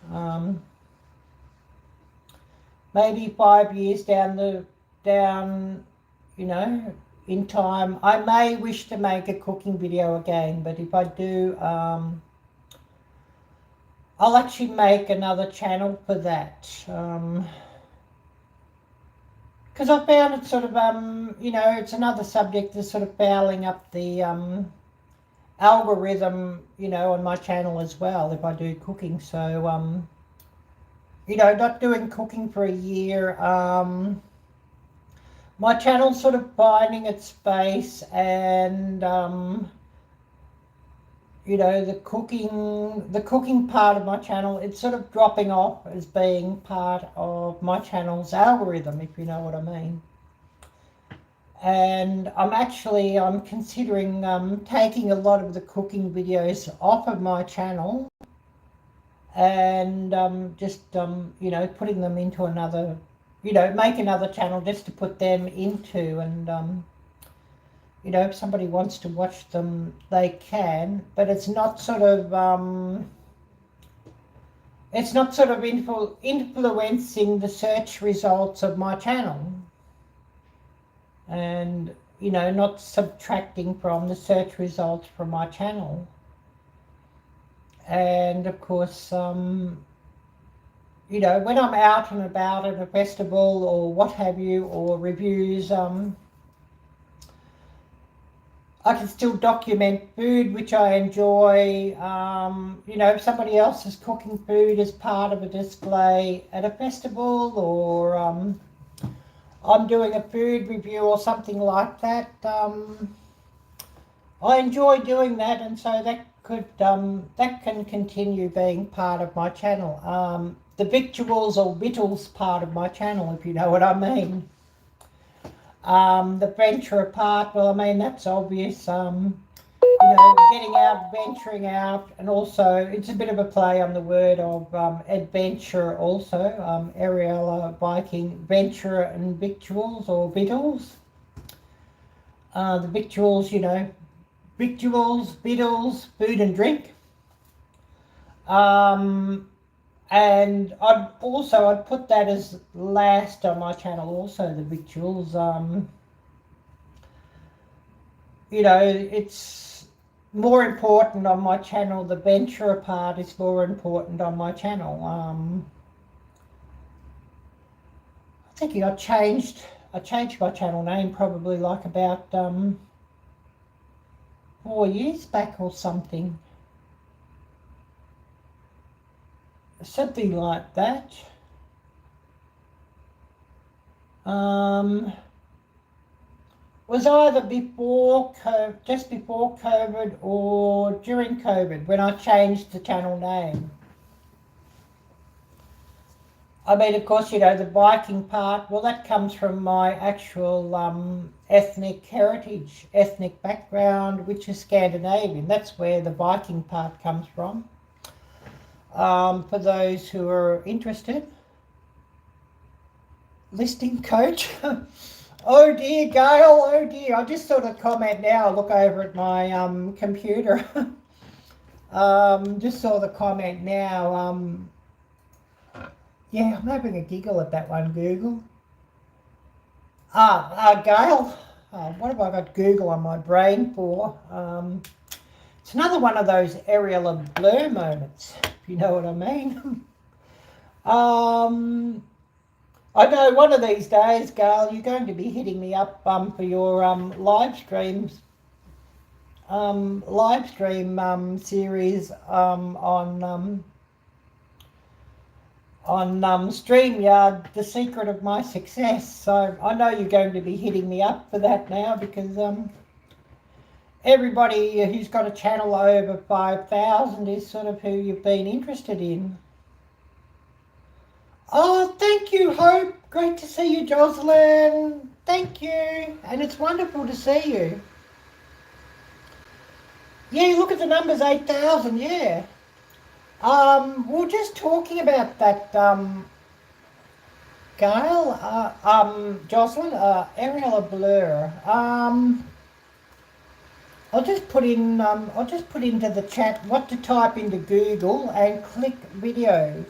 Maybe 5 years down, you know, in time, I may wish to make a cooking video again, but if I do, I'll actually make another channel for that. Because I found it sort of, you know, it's another subject that's sort of fouling up the algorithm, you know, on my channel as well if I do cooking. So, you know, not doing cooking for a year, my channel's sort of finding its space, and you know, the cooking part of my channel, it's sort of dropping off as being part of my channel's algorithm, if you know what I mean. And I'm considering taking a lot of the cooking videos off of my channel and just you know, putting them into another, you know, make another channel just to put them into, and you know, if somebody wants to watch them, they can, but it's not sort of influencing the search results of my channel, and you know, not subtracting from the search results from my channel. And of course, you know, when I'm out and about at a festival or what have you, or reviews, I can still document food which I enjoy. You know, if somebody else is cooking food as part of a display at a festival, or I'm doing a food review or something like that, I enjoy doing that, and so that can continue being part of my channel. The victuals or victuals part of my channel, if you know what I mean. The venture part, well, I mean, that's obvious. You know, getting out, venturing out, and also it's a bit of a play on the word of adventure also. Arielle-Viking Venturer N Victuals, or Victuals. The victuals, you know, victuals, victuals, food and drink. And I'd put that as last on my channel also, the victuals. You know, it's more important on my channel. The venture part is more important on my channel. I think I changed my channel name probably like about 4 years back or something. Something like that. Was either just before COVID or during COVID when I changed the channel name. I mean, of course, you know, the Viking part, well, that comes from my actual ethnic heritage, ethnic background, which is Scandinavian. That's where the Viking part comes from. For those who are interested. Listing coach. Oh dear, Gail, oh dear. I just saw the comment now. Look over at my computer. Just saw the comment now. Yeah, I'm having a giggle at that one, Google. Gail. What have I got Google on my brain for? It's another one of those aerial and blur moments, if you know what I mean. I know one of these days, Gail, you're going to be hitting me up for your live stream series on StreamYard, The Secret of My Success. So I know you're going to be hitting me up for that now, because everybody who's got a channel over 5,000 is sort of who you've been interested in. Oh, thank you, Hope. Great to see you, Jocelyn. Thank you. And it's wonderful to see you. Yeah, look at the numbers, 8,000, yeah. We were just talking about that, Gail, Jocelyn, Arielle a blur. I'll just put into the chat what to type into Google and click videos.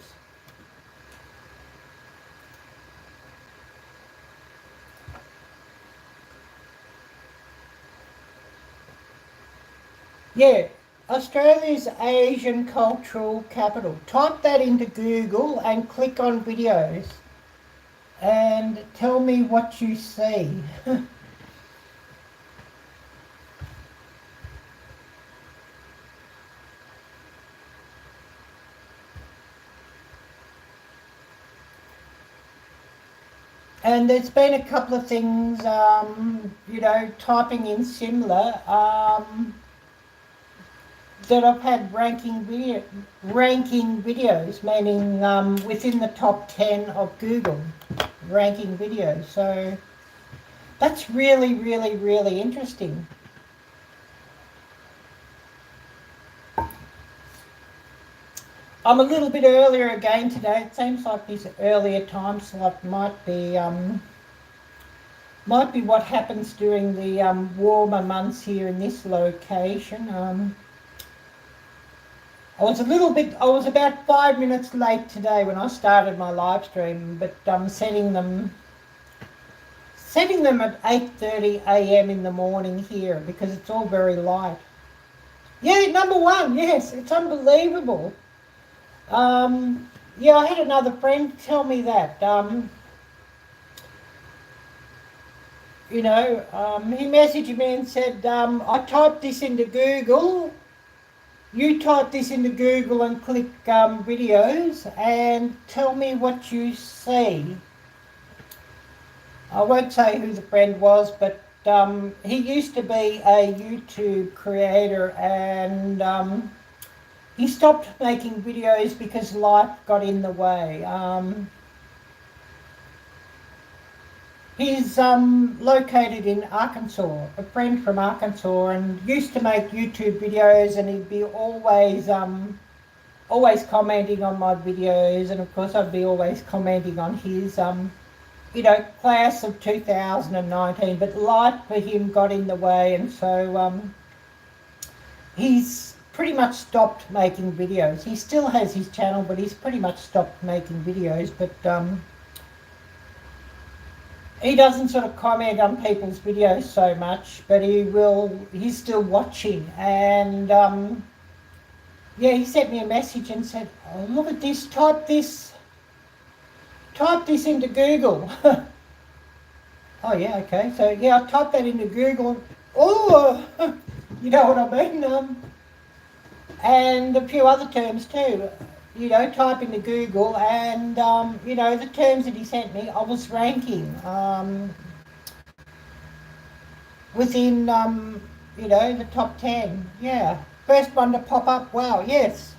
Yeah, Australia's Asian cultural capital. Type that into Google and click on videos and tell me what you see. And there's been a couple of things, you know, typing in similar, that I've had ranking videos, meaning within the top 10 of Google ranking videos. So that's really, really, really interesting. I'm a little bit earlier again today. It seems like this earlier time slot might be what happens during the warmer months here in this location. I was about 5 minutes late today when I started my live stream, but I'm setting them at 8:30 a.m. in the morning here because it's all very light. Yeah, #1, yes, it's unbelievable. Yeah, I had another friend tell me that. You know, he messaged me and said, I typed this into Google. You type this into Google and click videos and tell me what you see. I won't say who the friend was, but he used to be a YouTube creator and he stopped making videos because life got in the way. He's located in Arkansas, a friend from Arkansas, and used to make YouTube videos, and he'd be always commenting on my videos, and of course I'd be always commenting on his, you know, class of 2019, but life for him got in the way, and so he's pretty much stopped making videos. He still has his channel, but he's pretty much stopped making videos, but he doesn't sort of comment on people's videos so much, but he's still watching. And yeah, he sent me a message and said, oh, look at this, type this into Google. Oh yeah, okay, so yeah, I typed that into Google. Oh, you know what I mean? And a few other terms too. You know, type into Google and, you know, the terms that he sent me, I was ranking within, you know, the top 10. Yeah. First one to pop up, wow, yes.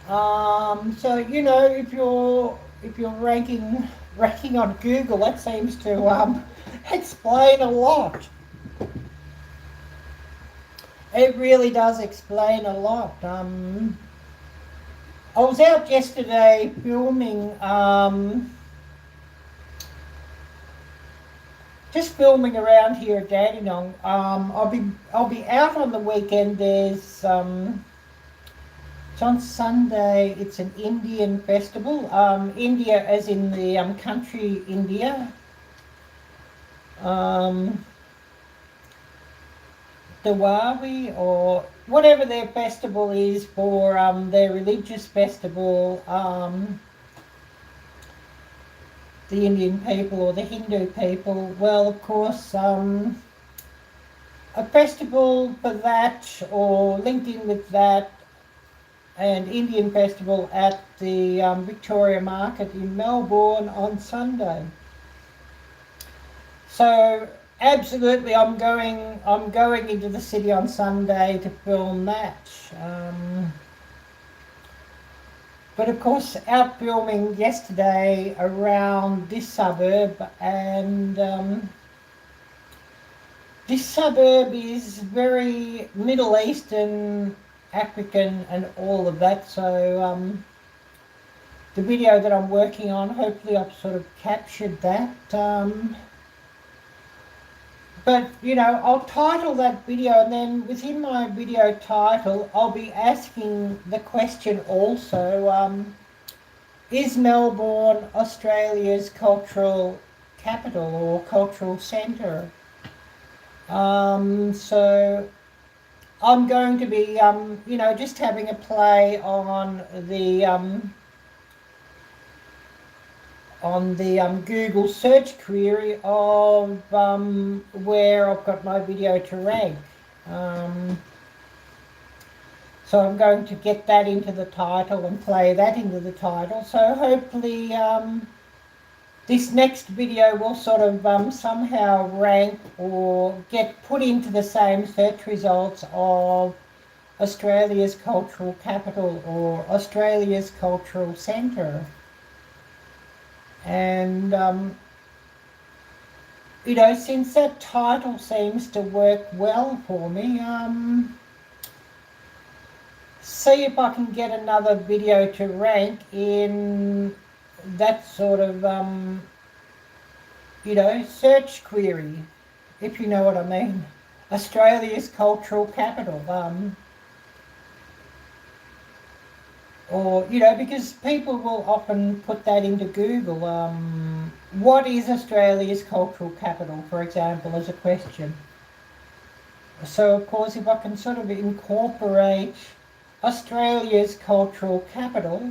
So, you know, if you're ranking on Google, that seems to explain a lot. It really does explain a lot. I was out yesterday filming, just filming around here at Dandenong. I'll be out on the weekend. There's it's on Sunday. It's an Indian festival. India, as in the country India. Diwali or whatever their festival is for their religious festival, the Indian people or the Hindu people. Well, of course, a festival for that or linked in with that, an Indian festival at the Victoria Market in Melbourne on Sunday. So absolutely, I'm going into the city on Sunday to film that. But of course, out filming yesterday around this suburb, and This suburb is very Middle Eastern, African and all of that, so the video that I'm working on, hopefully I've sort of captured that. But, you know, I'll title that video, and then within my video title, I'll be asking the question also, is Melbourne Australia's cultural capital or cultural centre? So I'm going to be, you know, just having a play on the Google search query of where I've got my video to rank. So I'm going to get that into the title and play that into the title. So hopefully this next video will sort of somehow rank or get put into the same search results of Australia's cultural capital or Australia's cultural centre. And, you know, since that title seems to work well for me, see if I can get another video to rank in that sort of, you know, search query, if you know what I mean. Australia's cultural capital. Or, you know, because people will often put that into Google. What is Australia's cultural capital, for example, as a question. So, of course, if I can sort of incorporate Australia's cultural capital,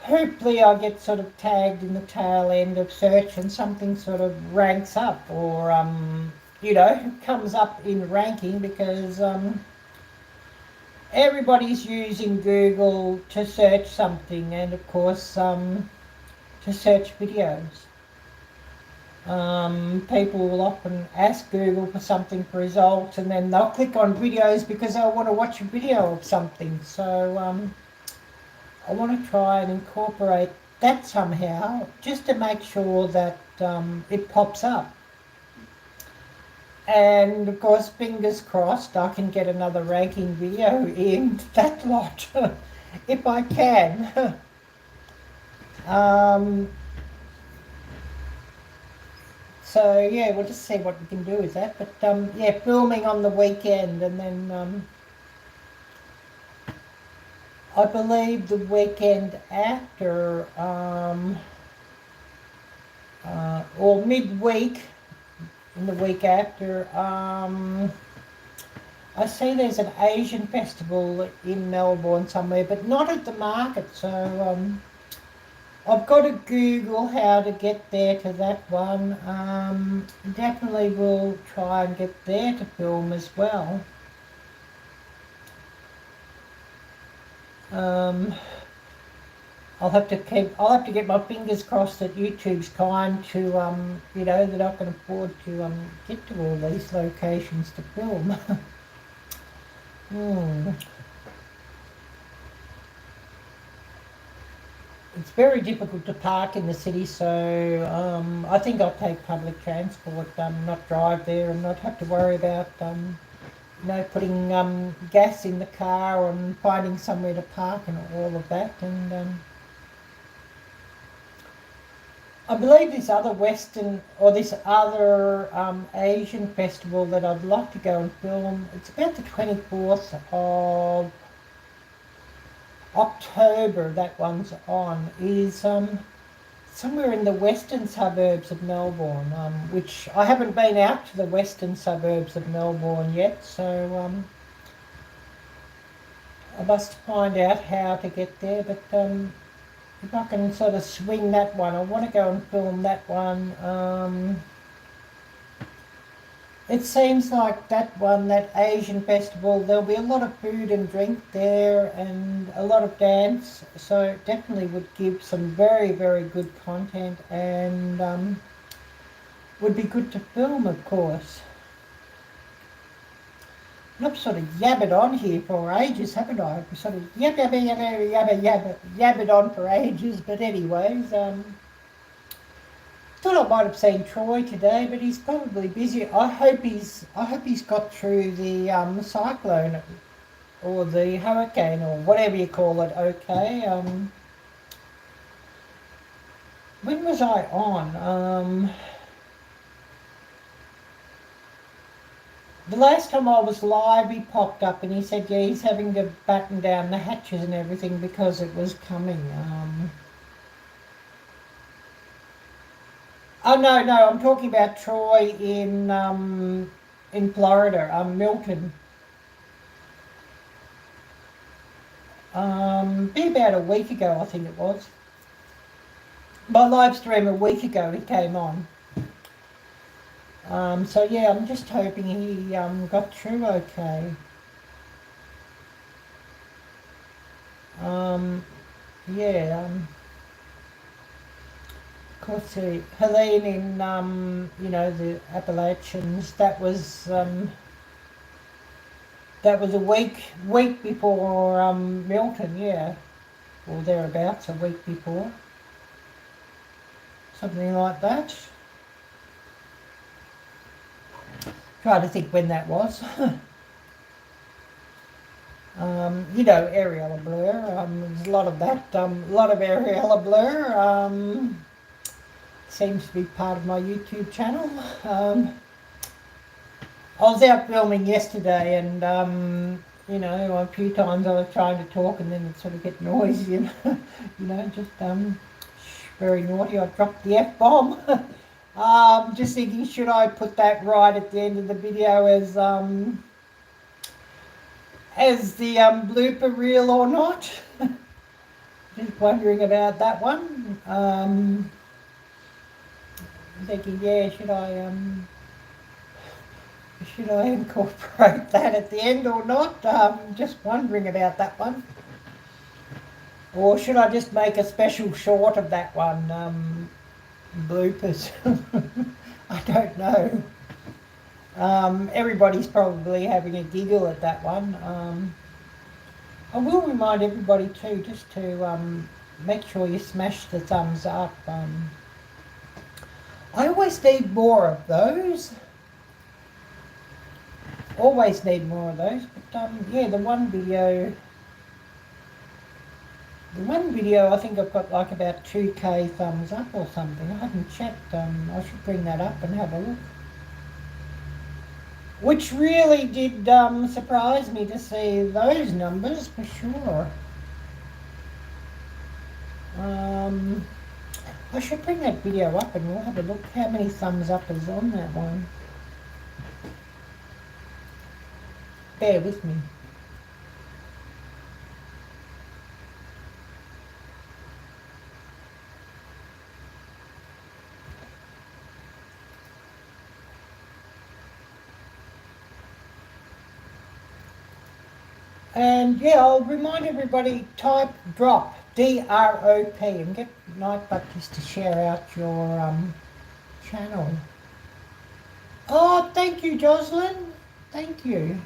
hopefully I get sort of tagged in the tail end of search and something sort of ranks up or, you know, comes up in ranking because everybody's using Google to search something and, of course, to search videos. People will often ask Google for something for results and then they'll click on videos because they'll want to watch a video of something. So I want to try and incorporate that somehow just to make sure that it pops up. And of course, fingers crossed, I can get another ranking video in that lot if I can. So yeah, we'll just see what we can do with that. But yeah, filming on the weekend, and then I believe the weekend after, or midweek, in the week after, I see there's an Asian festival in Melbourne somewhere, but not at the market, so I've got to Google how to get there to that one. Definitely will try and get there to film as well. I'll have to get my fingers crossed that YouTube's kind to, you know, that I can afford to get to all these locations to film. It's very difficult to park in the city, so I think I'll take public transport, not drive there and not have to worry about, you know, putting gas in the car and finding somewhere to park and all of that. And I believe this other Western, or this other Asian festival that I'd like to go and film, it's about the 24th of October, that one's on, is somewhere in the western suburbs of Melbourne, which I haven't been out to the western suburbs of Melbourne yet, so I must find out how to get there. But if I can sort of swing that one, I want to go and film that one. It seems like that one, that Asian festival, there'll be a lot of food and drink there and a lot of dance, so it definitely would give some very, very good content and would be good to film, of course. And I've sort of yabbered on here for ages, haven't I? I've sort of yabbered on for ages, but anyways, thought I might have seen Troy today, but he's probably busy. I hope he's got through the cyclone or the hurricane or whatever you call it. Okay. When was I on? The last time I was live, he popped up and he said, yeah, he's having to batten down the hatches and everything because it was coming. Oh, no, I'm talking about Troy in Florida, Milton. Be about a week ago, I think it was. My live stream a week ago, he came on. So yeah, I'm just hoping he got through okay. Yeah. Of course, Helene in the Appalachians. That was a week before Milton, yeah, or thereabouts, a week before, something like that. Trying to think when that was. Arielle Blur. There's a lot of that. A lot of Arielle Blur. Seems to be part of my YouTube channel. I was out filming yesterday, and a few times I was trying to talk, and then it sort of get noisy, and just very naughty. I dropped the F-bomb. Just thinking, should I put that right at the end of the video as the blooper reel or not? Just wondering about that one. Thinking, yeah, should I incorporate that at the end or not? Just wondering about that one. Or should I just make a special short of that one? Bloopers. I don't know. Everybody's probably having a giggle at that one. I will remind everybody too, just to make sure you smash the thumbs up. I always need more of those. Always need more of those. But yeah, the one video I think I've got like about 2K thumbs up or something. I haven't checked. I should bring that up and have a look. Which really did surprise me to see those numbers for sure. I should bring that video up and we'll have a look how many thumbs up is on that one. Bear with me. And yeah, I'll remind everybody, type drop, D-R-O-P, and get Night Baptist to share out your channel. Oh, thank you, Jocelyn. Thank you.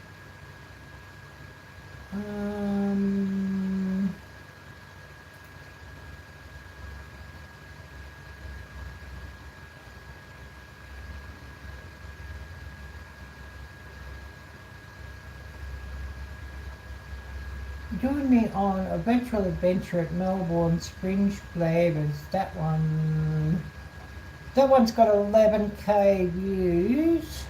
Join me on a virtual adventure at Melbourne Spring Flavors. That one's got 11K views.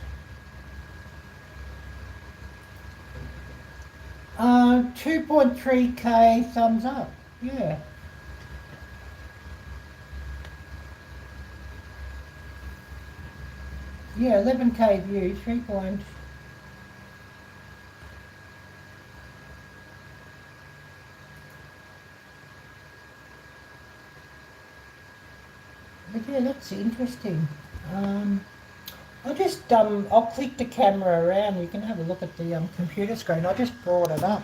2.3K thumbs up. Yeah. Yeah, 11K views, 3 point. But yeah, that's interesting. I'll click the camera around. You can have a look at the computer screen. I just brought it up.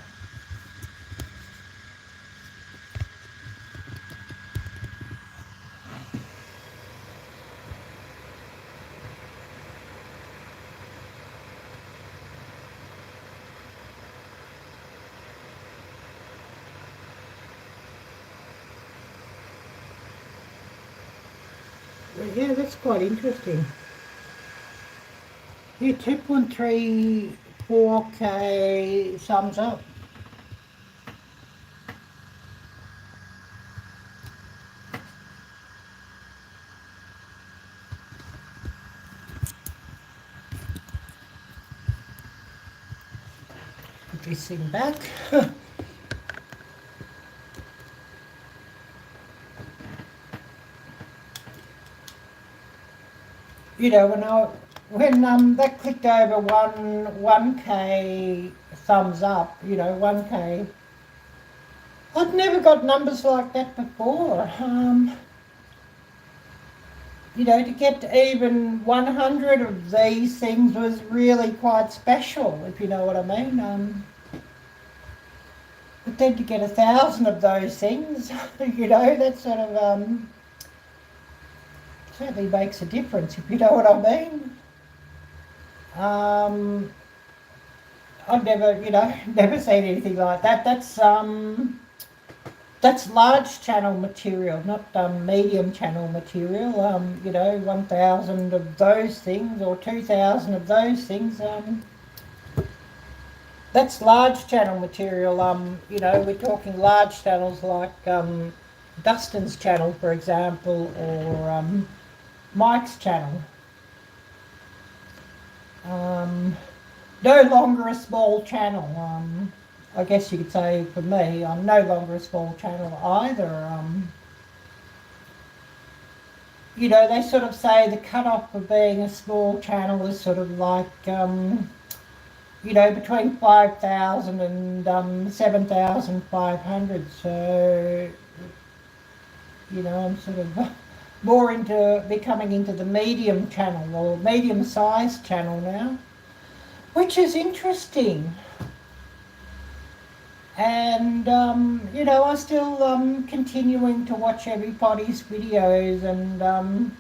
yeah, that's quite interesting. Yeah, 2.3 4K thumbs up. Put this thing back. You know, when that clicked over 1K thumbs up, you know, 1K. I'd never got numbers like that before. You know, to get even 100 of these things was really quite special, if you know what I mean. But then to get 1,000 of those things, you know, that sort of certainly makes a difference, if you know what I mean. I've never, you know, never seen anything like that. That's large channel material, not medium channel material. You know, 1,000 of those things or 2,000 of those things. That's large channel material. You know, we're talking large channels like Dustin's channel, for example, or Mike's channel. No longer a small channel. I guess you could say for me, I'm no longer a small channel either. You know, they sort of say the cut-off for being a small channel is sort of like, you know, between 5,000 and 7,500. So, you know, I'm sort of more into becoming into the medium channel or medium-sized channel now, which is interesting. And, you know, I'm still continuing to watch everybody's videos and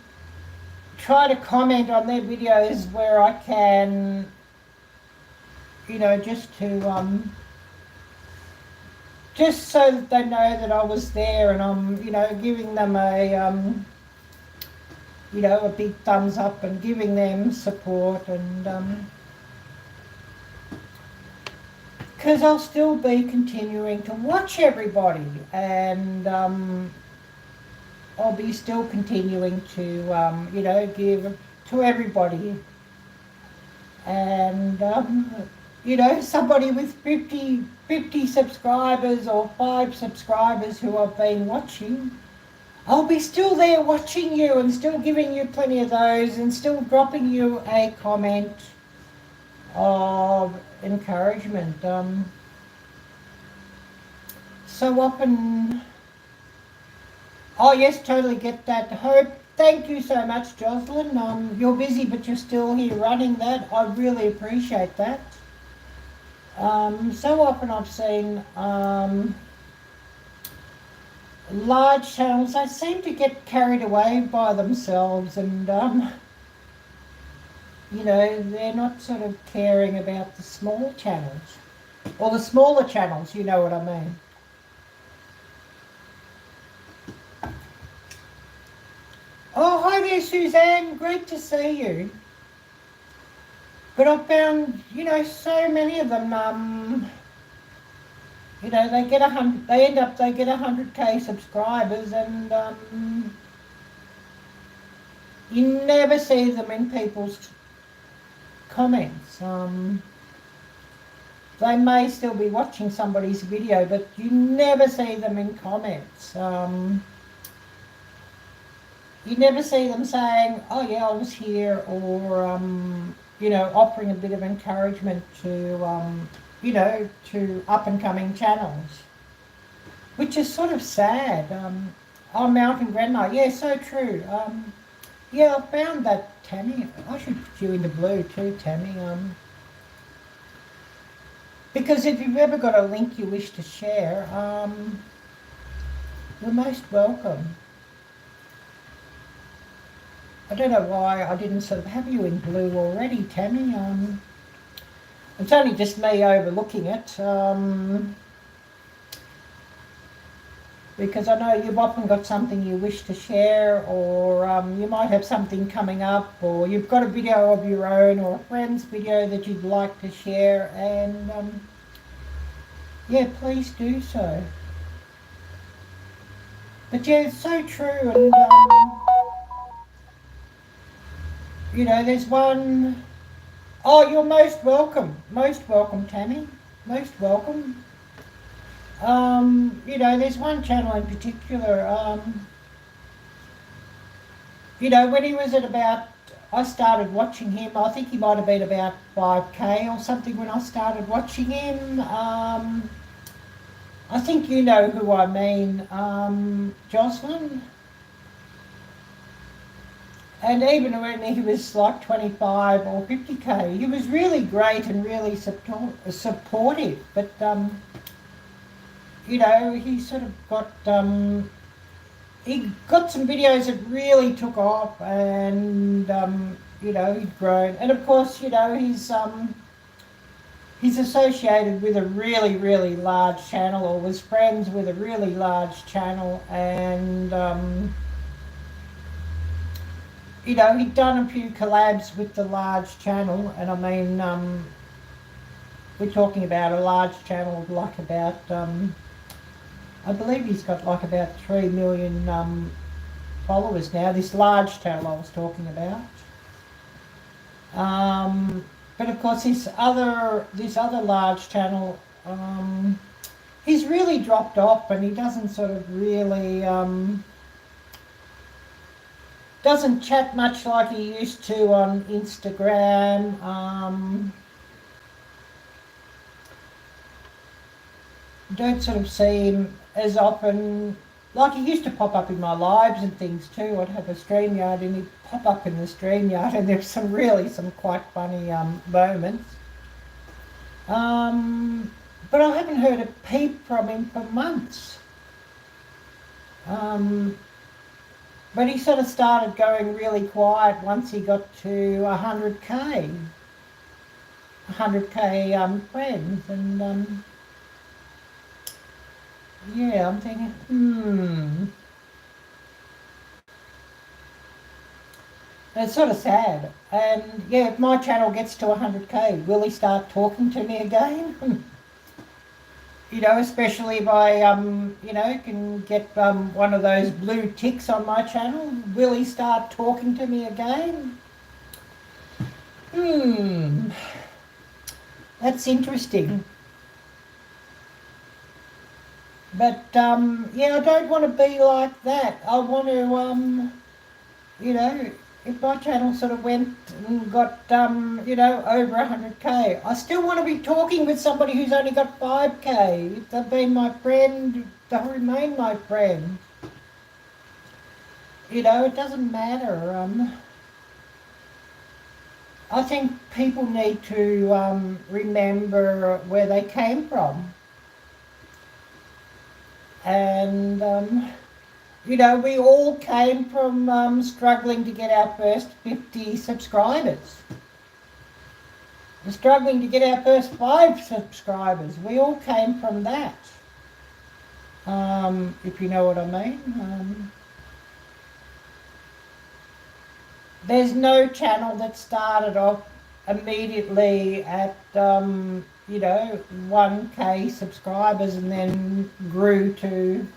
try to comment on their videos where I can, you know, just so that they know that I was there, and I'm, you know, giving them a, you know, a big thumbs up and giving them support, and because I'll still be continuing to watch everybody, and I'll be still continuing to, you know, give to everybody. And, you know, somebody with 50 subscribers or 5 subscribers who I've been watching, I'll be still there watching you and still giving you plenty of those and still dropping you a comment of encouragement. So often, oh yes, totally get that. Hope, thank you so much, Jocelyn. You're busy, but you're still here running that. I really appreciate that. So often I've seen large channels, they seem to get carried away by themselves, and you know, they're not sort of caring about the small channels, or the smaller channels, you know what I mean. Oh, hi there, Suzanne. Great to see you. But I've found, you know, so many of them, you know, they get 100K subscribers, and you never see them in people's comments. They may still be watching somebody's video, but you never see them in comments. You never see them saying, oh yeah, I was here, or, you know, offering a bit of encouragement to, you know, to up-and-coming channels, which is sort of sad. Oh, Mountain Grandma, yeah, so true. Yeah, I found that, Tammy. I should put you into blue too, Tammy. Because if you've ever got a link you wish to share, you're most welcome. I don't know why I didn't sort of have you in blue already, Tammy. It's only just me overlooking it. because I know you've often got something you wish to share, or you might have something coming up, or you've got a video of your own or a friend's video that you'd like to share, and yeah, please do so. But yeah, it's so true, and you know, there's one. Oh, you're most welcome, Tammy, most welcome. You know, there's one channel in particular, you know, when he was at about, I started watching him, I think he might have been about 5K or something when I started watching him. I think you know who I mean, Jocelyn. And even when he was like 25 or 50K, he was really great and really supportive. But, you know, he sort of got, he got some videos that really took off, and, you know, he'd grown. And of course, you know, he's associated with a really, really large channel, or was friends with a really large channel, and, you know, he'd done a few collabs with the large channel, and I mean, we're talking about a large channel of like about, I believe he's got like about 3 million followers now, this large channel I was talking about. But of course this other large channel, he's really dropped off, and he doesn't sort of really, doesn't chat much like he used to on Instagram. Don't sort of see him as often. Like, he used to pop up in my lives and things too. I'd have a StreamYard and he'd pop up in the StreamYard, and there's some quite funny moments. But I haven't heard a peep from him for months. But he sort of started going really quiet once he got to 100K friends, and yeah, I'm thinking, And it's sort of sad. And yeah, if my channel gets to 100K, will he start talking to me again? You know, especially if I, you know, can get one of those blue ticks on my channel, will he start talking to me again? That's interesting. But, yeah, I don't want to be like that. I want to, you know, if my channel sort of went and got, you know, over 100K, I still want to be talking with somebody who's only got 5K. If they've been my friend, they'll remain my friend. You know, it doesn't matter. I think people need to remember where they came from. And, you know, we all came from struggling to get our first 50 subscribers. We're struggling to get our first 5 subscribers. We all came from that. If you know what I mean. There's no channel that started off immediately at, you know, 1K subscribers and then grew to,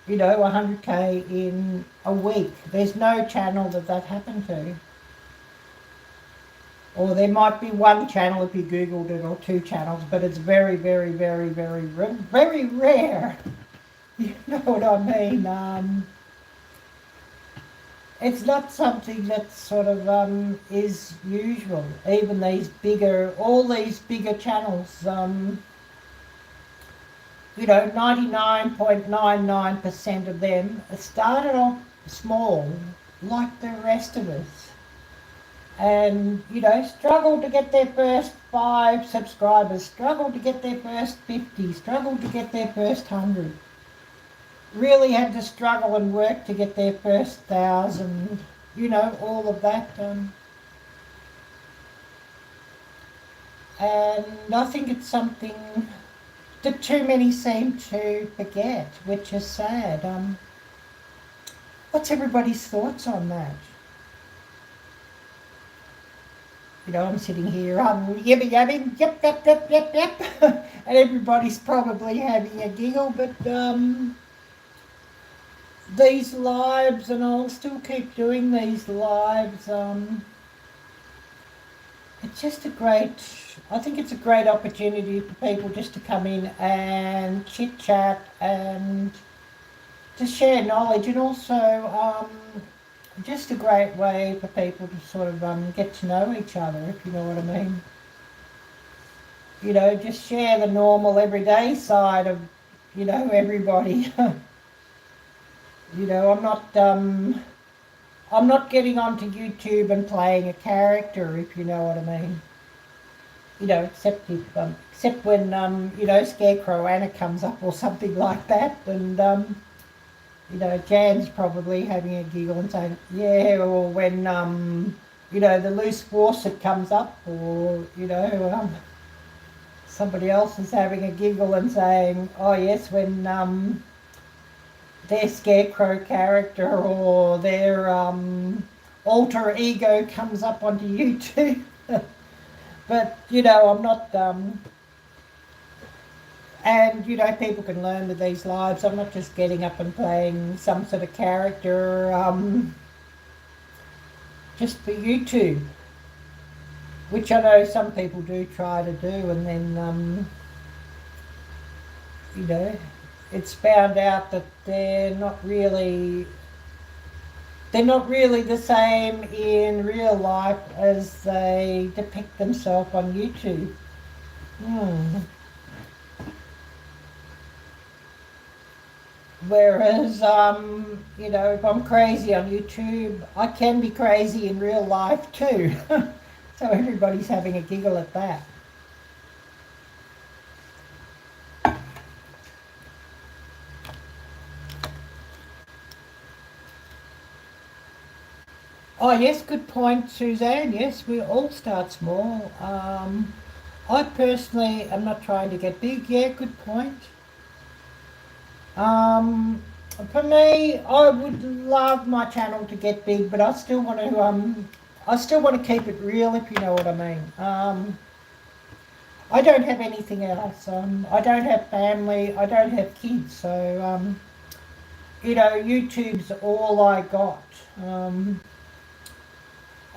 you know, 100K in a week. There's no channel that happened to. Or there might be one channel if you Googled it, or 2 channels, but it's very, very, very, very, very rare. You know what I mean? It's not something that sort of is usual. Even all these bigger channels, you know, 99.99% of them started off small, like the rest of us. And, you know, struggled to get their first 5 subscribers, struggled to get their first 50, struggled to get their first 100. Really had to struggle and work to get their first 1,000, you know, all of that. And I think it's something that too many seem to forget, which is sad. What's everybody's thoughts on that? You know, I'm sitting here, yibby yabbing, yep, yep, yep, yep, yep, and everybody's probably having a giggle, but these lives, and I'll still keep doing these lives, it's just I think it's a great opportunity for people just to come in and chit chat and to share knowledge, and also just a great way for people to sort of get to know each other, if you know what I mean. You know, just share the normal everyday side of, you know, everybody. You know, I'm not getting onto YouTube and playing a character, if you know what I mean. You know, except when you know, Scarecrow Anna comes up or something like that, and you know, Jan's probably having a giggle and saying, yeah, or when you know, the loose faucet comes up, or you know, somebody else is having a giggle and saying, oh yes, when their Scarecrow character or their alter ego comes up onto YouTube. But, you know, I'm not, and, you know, people can learn with these lives. I'm not just getting up and playing some sort of character just for YouTube, which I know some people do try to do, and then, you know, it's found out that they're not really the same in real life as they depict themselves on YouTube. Whereas, you know, if I'm crazy on YouTube, I can be crazy in real life too. So everybody's having a giggle at that. Oh yes, good point, Suzanne. Yes, we all start small. I personally am not trying to get big. Yeah, good point. For me, I would love my channel to get big, but I still want to keep it real, if you know what I mean. I don't have anything else. I don't have family. I don't have kids, so you know, YouTube's all I got.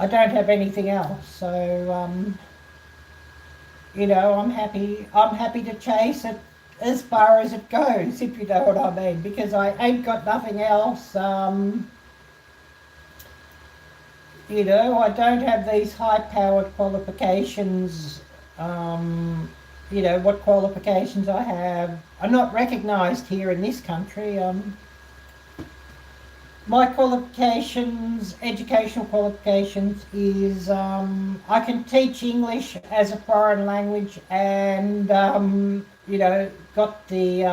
I don't have anything else, so you know, I'm happy to chase it as far as it goes, if you know what I mean, because I ain't got nothing else. You know, I don't have these high-powered qualifications. You know, what qualifications I have are not recognised here in this country. My qualifications, educational qualifications, is I can teach English as a foreign language, and you know, got the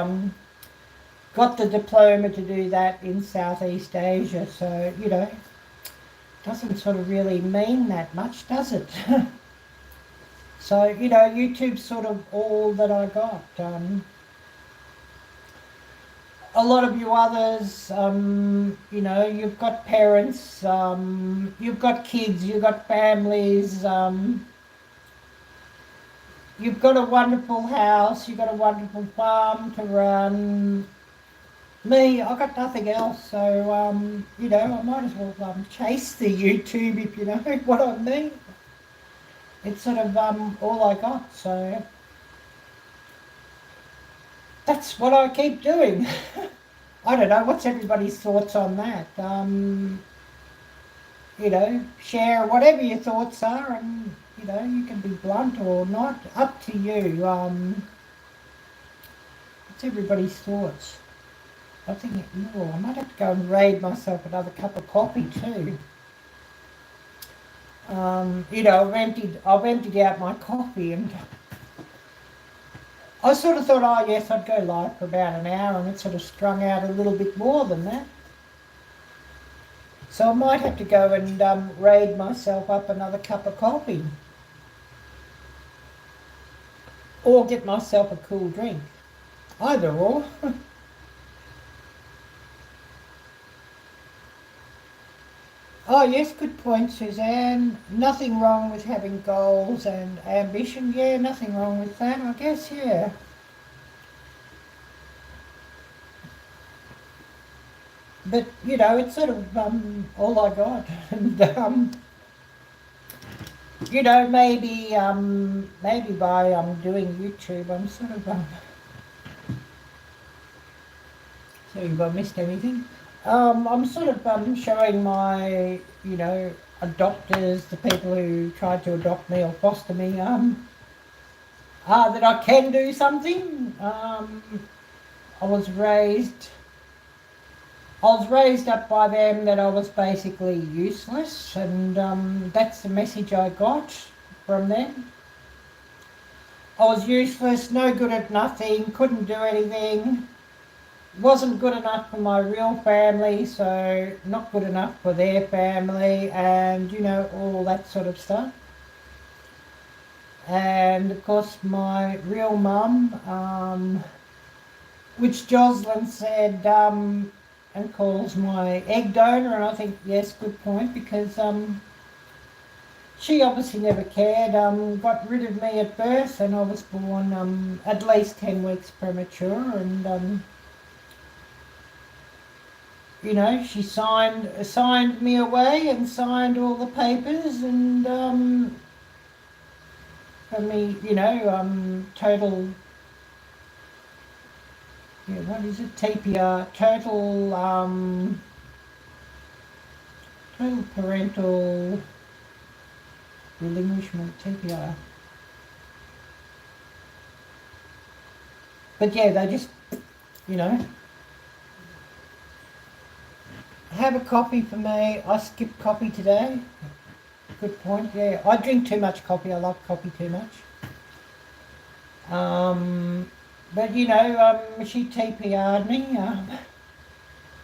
diploma to do that in Southeast Asia. So, you know, doesn't sort of really mean that much, does it? So, you know, YouTube's sort of all that I got. A lot of you others, you know, you've got parents, you've got kids, you've got families, you've got a wonderful house, you've got a wonderful farm to run. Me, I've got nothing else, so, you know, I might as well chase the YouTube, if you know what I mean. It's sort of all I got, so that's what I keep doing. I don't know, what's everybody's thoughts on that? You know, share whatever your thoughts are, and, you know, you can be blunt or not, up to you. What's everybody's thoughts? I'm thinking, oh, I might have to go and raid myself another cup of coffee too. You know, I've emptied out my coffee, and I sort of thought, oh yes, I'd go live for about an hour, and it sort of strung out a little bit more than that. So I might have to go and raid myself up another cup of coffee. Or get myself a cool drink. Either or. Oh yes, good point, Suzanne. Nothing wrong with having goals and ambition. Yeah, nothing wrong with that, I guess, yeah. But, you know, it's sort of all I got. And, you know, maybe by doing YouTube, I'm sort of, sorry if I missed anything. I'm sort of showing my, you know, adopters, the people who tried to adopt me or foster me, that I can do something. I was raised up by them that I was basically useless, and that's the message I got from them. I was useless, no good at nothing, couldn't do anything, wasn't good enough for my real family, so not good enough for their family, and you know, all that sort of stuff. And of course my real mum, which Jocelyn said, and calls my egg donor, and I think, yes, good point, because she obviously never cared, got rid of me at birth, and I was born at least 10 weeks premature, and you know, she signed me away and signed all the papers, and for me, you know, total, yeah, what is it, TPR, total parental relinquishment, TPR. But yeah, they just, you know, have a coffee for me. I skipped coffee today. Good point, yeah. I drink too much coffee. I love coffee too much. But, you know, she TPR'd me,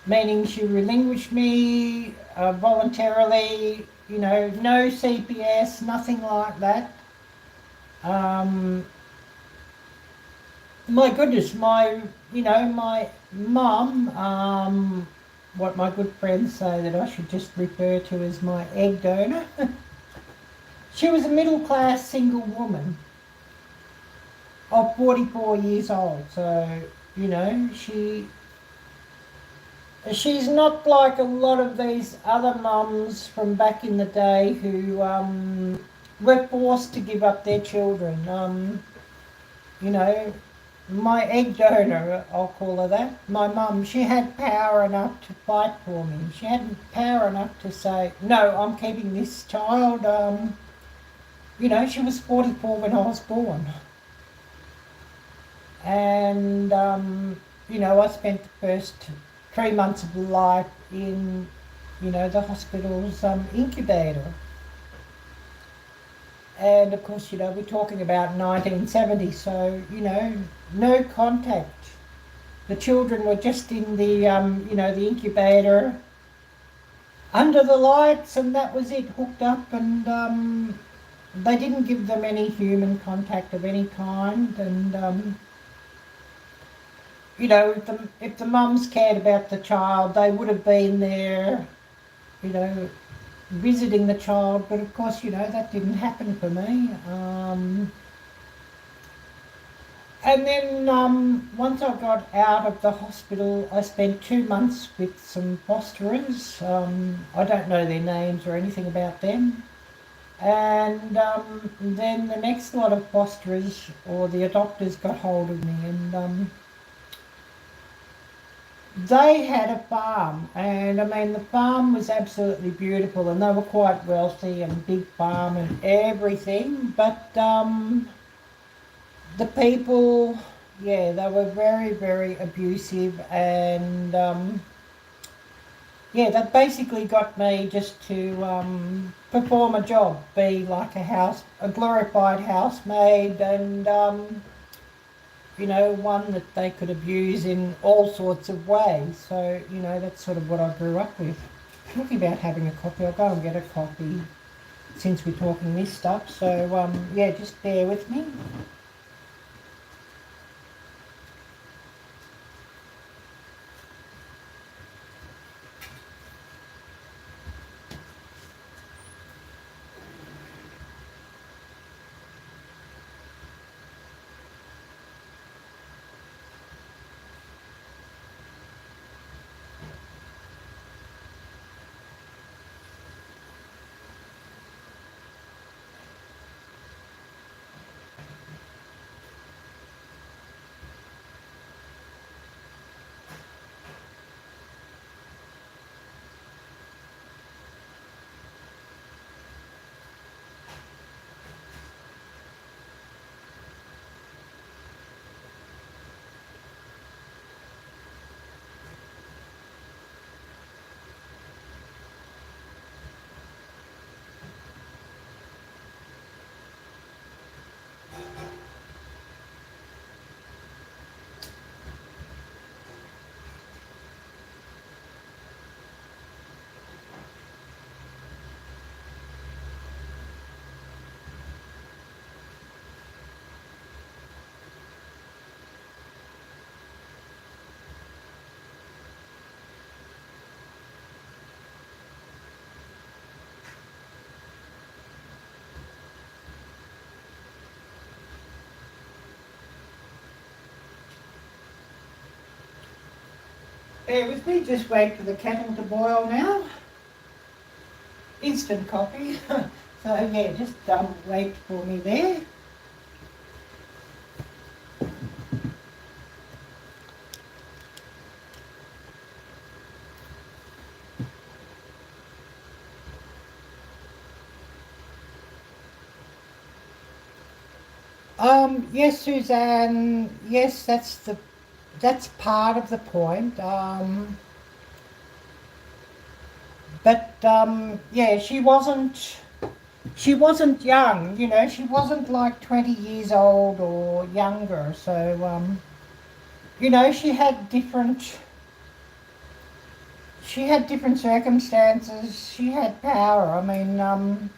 meaning she relinquished me voluntarily, you know, no CPS, nothing like that. My goodness, you know, my mum, what my good friends say that I should just refer to as my egg donor. She was a middle-class single woman of 44 years old, so, you know, she's not like a lot of these other mums from back in the day who were forced to give up their children. You know, my egg donor, I'll call her that, my mum, she had power enough to fight for me. She had power enough to say, no, I'm keeping this child. You know, she was 44 when I was born. And, you know, I spent the first 3 months of life in, you know, the hospital's incubator. And of course, you know, we're talking about 1970, so, you know, no contact. The children were just in the, you know, the incubator under the lights, and that was it, hooked up, and they didn't give them any human contact of any kind. And you know, if the mums cared about the child, they would have been there, you know, visiting the child. But of course, you know, that didn't happen for me. And then once I got out of the hospital, I spent 2 months with some fosterers. I don't know their names or anything about them. And then the next lot of fosterers or the adopters got hold of me, and they had a farm, and I mean the farm was absolutely beautiful, and they were quite wealthy and big farm and everything, but the people, yeah, they were very, very abusive, and yeah, that basically got me just to perform a job, be like a glorified housemaid, and you know, one that they could abuse in all sorts of ways. So, you know, that's sort of what I grew up with. Talking about having a coffee, I'll go and get a coffee since we're talking this stuff. So, yeah, just bear with me. Bear with me, just wait for the kettle to boil now. Instant coffee. So yeah, just wait for me there. Yes, Suzanne. Yes, that's part of the point. But yeah, she wasn't young. You know, she wasn't like 20 years old or younger. So you know, she had different circumstances. She had power. I mean,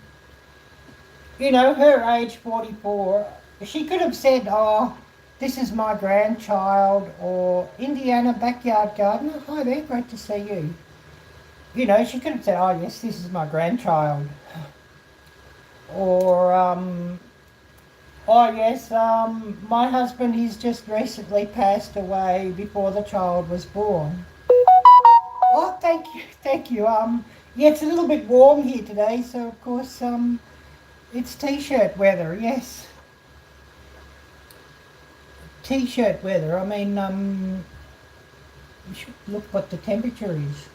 you know, her age, 44, she could have said, oh, this is my grandchild, or Indiana backyard gardener. Hi there, great to see you. You know, she could have said, oh, yes, this is my grandchild. Or, oh, yes, my husband, he's just recently passed away before the child was born. Oh, thank you, thank you. Yeah, it's a little bit warm here today, so of course, it's t-shirt weather, yes. T-shirt weather. I mean, you should look what the temperature is.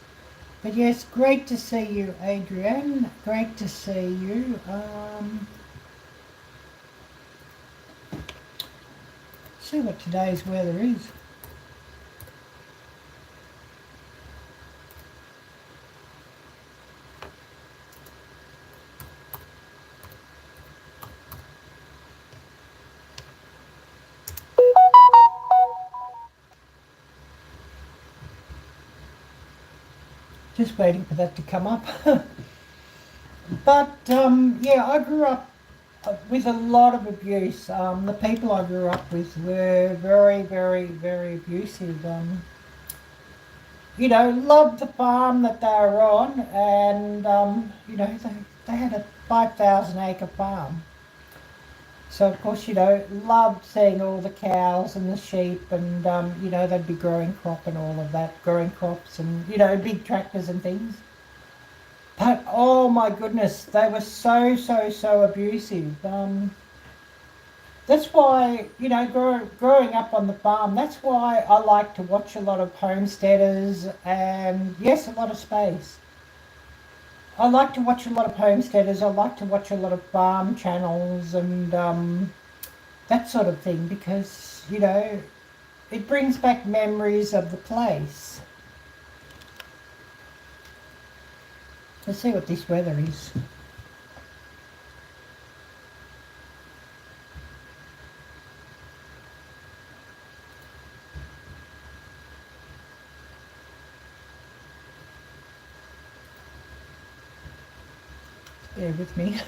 But yes, great to see you, Adrienne. Great to see you. See what today's weather is. Just waiting for that to come up. But yeah, I grew up with a lot of abuse. The people I grew up with were very, very, very abusive. You know, loved the farm that they were on, and you know, they had a 5,000 acre farm. So of course, you know, loved seeing all the cows and the sheep, and you know, they'd be growing crop and all of that, growing crops, and you know, big tractors and things. But oh my goodness, they were so, so, so abusive. That's why, you know, growing up on the farm, that's why I like to watch a lot of homesteaders and, yes, a lot of space. I like to watch a lot of homesteaders. I like to watch a lot of farm channels and that sort of thing because, you know, it brings back memories of the place. Let's see what this weather is. Bear with me.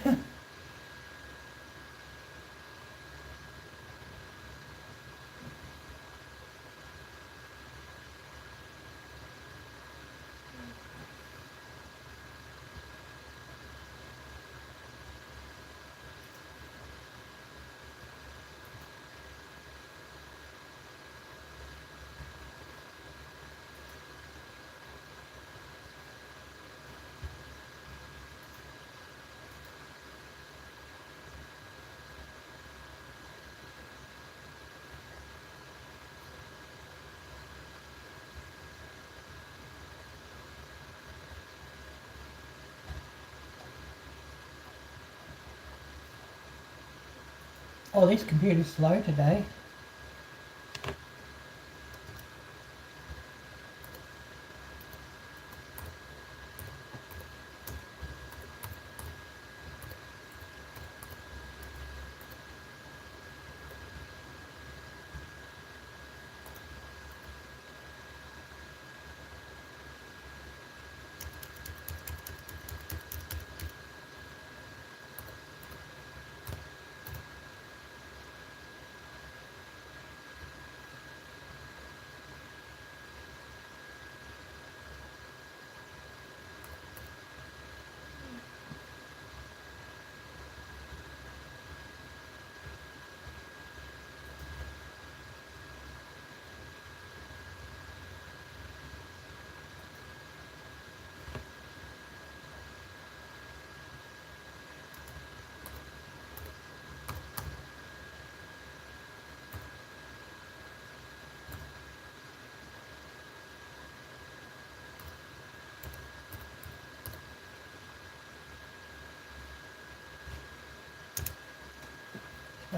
Oh, this computer's slow today.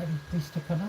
waiting for this to come up.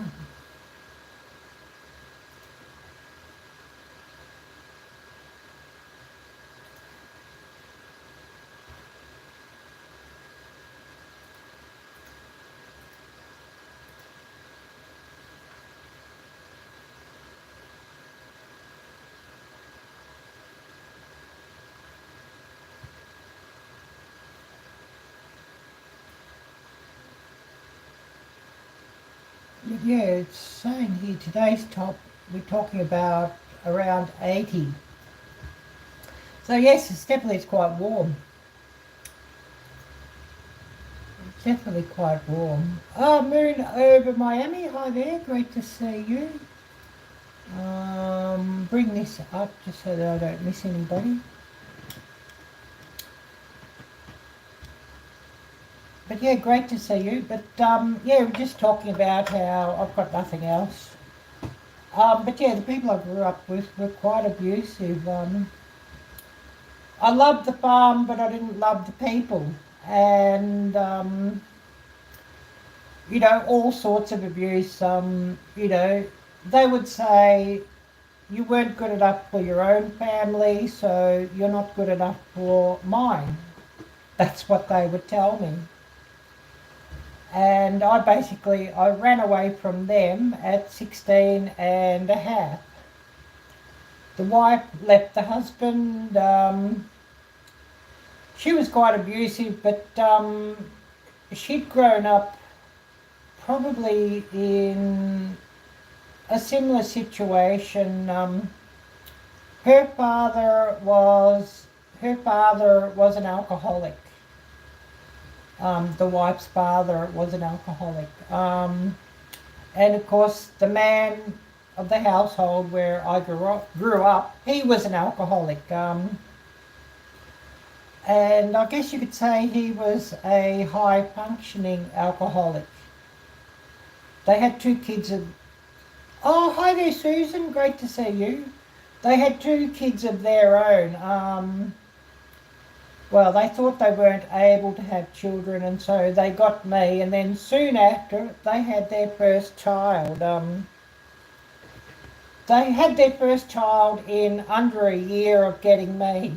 Yeah, it's saying here today's top, we're talking about around 80. So yes, it's quite warm. It's definitely quite warm. Oh, Moon over Miami, hi there, great to see you. Bring this up just so that I don't miss anybody. But yeah, great to see you. But yeah, we're just talking about how I've got nothing else. But yeah, the people I grew up with were quite abusive. I loved the farm, but I didn't love the people. And, you know, all sorts of abuse. You know, they would say, you weren't good enough for your own family, so you're not good enough for mine. That's what they would tell me. And I ran away from them at 16 and a half. The wife left the husband. She was quite abusive, but she'd grown up probably in a similar situation. Her father was an alcoholic. The wife's father was an alcoholic. And of course, the man of the household where I grew up, he was an alcoholic. And I guess you could say he was a high-functioning alcoholic. They had 2 kids. Oh, hi there, Susan. Great to see you. They had 2 kids of their own. Well, they thought they weren't able to have children, and so they got me, and then soon after, they had their first child. They had their first child in under a year of getting me.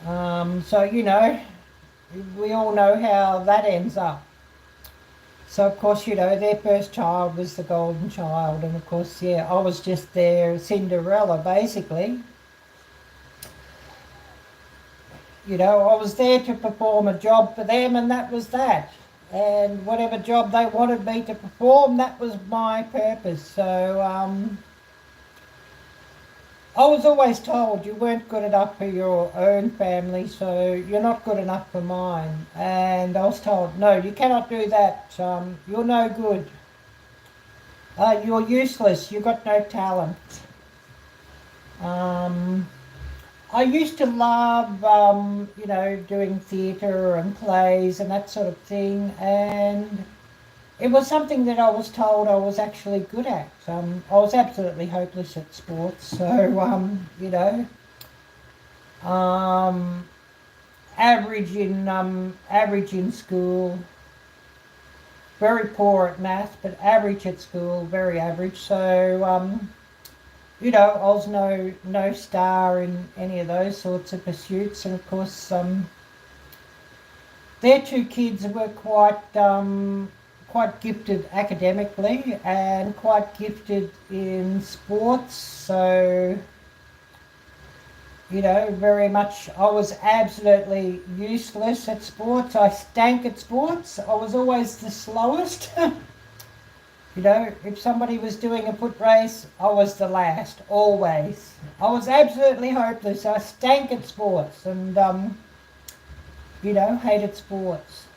So, you know, we all know how that ends up. So, of course, you know, their first child was the golden child, and of course, yeah, I was just their Cinderella, basically. You know, I was there to perform a job for them, and that was that. And whatever job they wanted me to perform, that was my purpose. So I was always told you weren't good enough for your own family, so you're not good enough for mine. And I was told, no, you cannot do that. You're no good. You're useless. You've got no talent. I used to love, you know, doing theatre and plays and that sort of thing, and it was something that I was told I was actually good at. I was absolutely hopeless at sports, so, you know, average in school, very poor at math, but average at school, very average, so, you know, I was no star in any of those sorts of pursuits, and of course, their 2 kids were quite gifted academically and quite gifted in sports. So, you know, very much. I was absolutely useless at sports. I stank at sports. I was always the slowest. You know, if somebody was doing a foot race, I was the last, always. I was absolutely hopeless. I stank at sports and, you know, hated sports.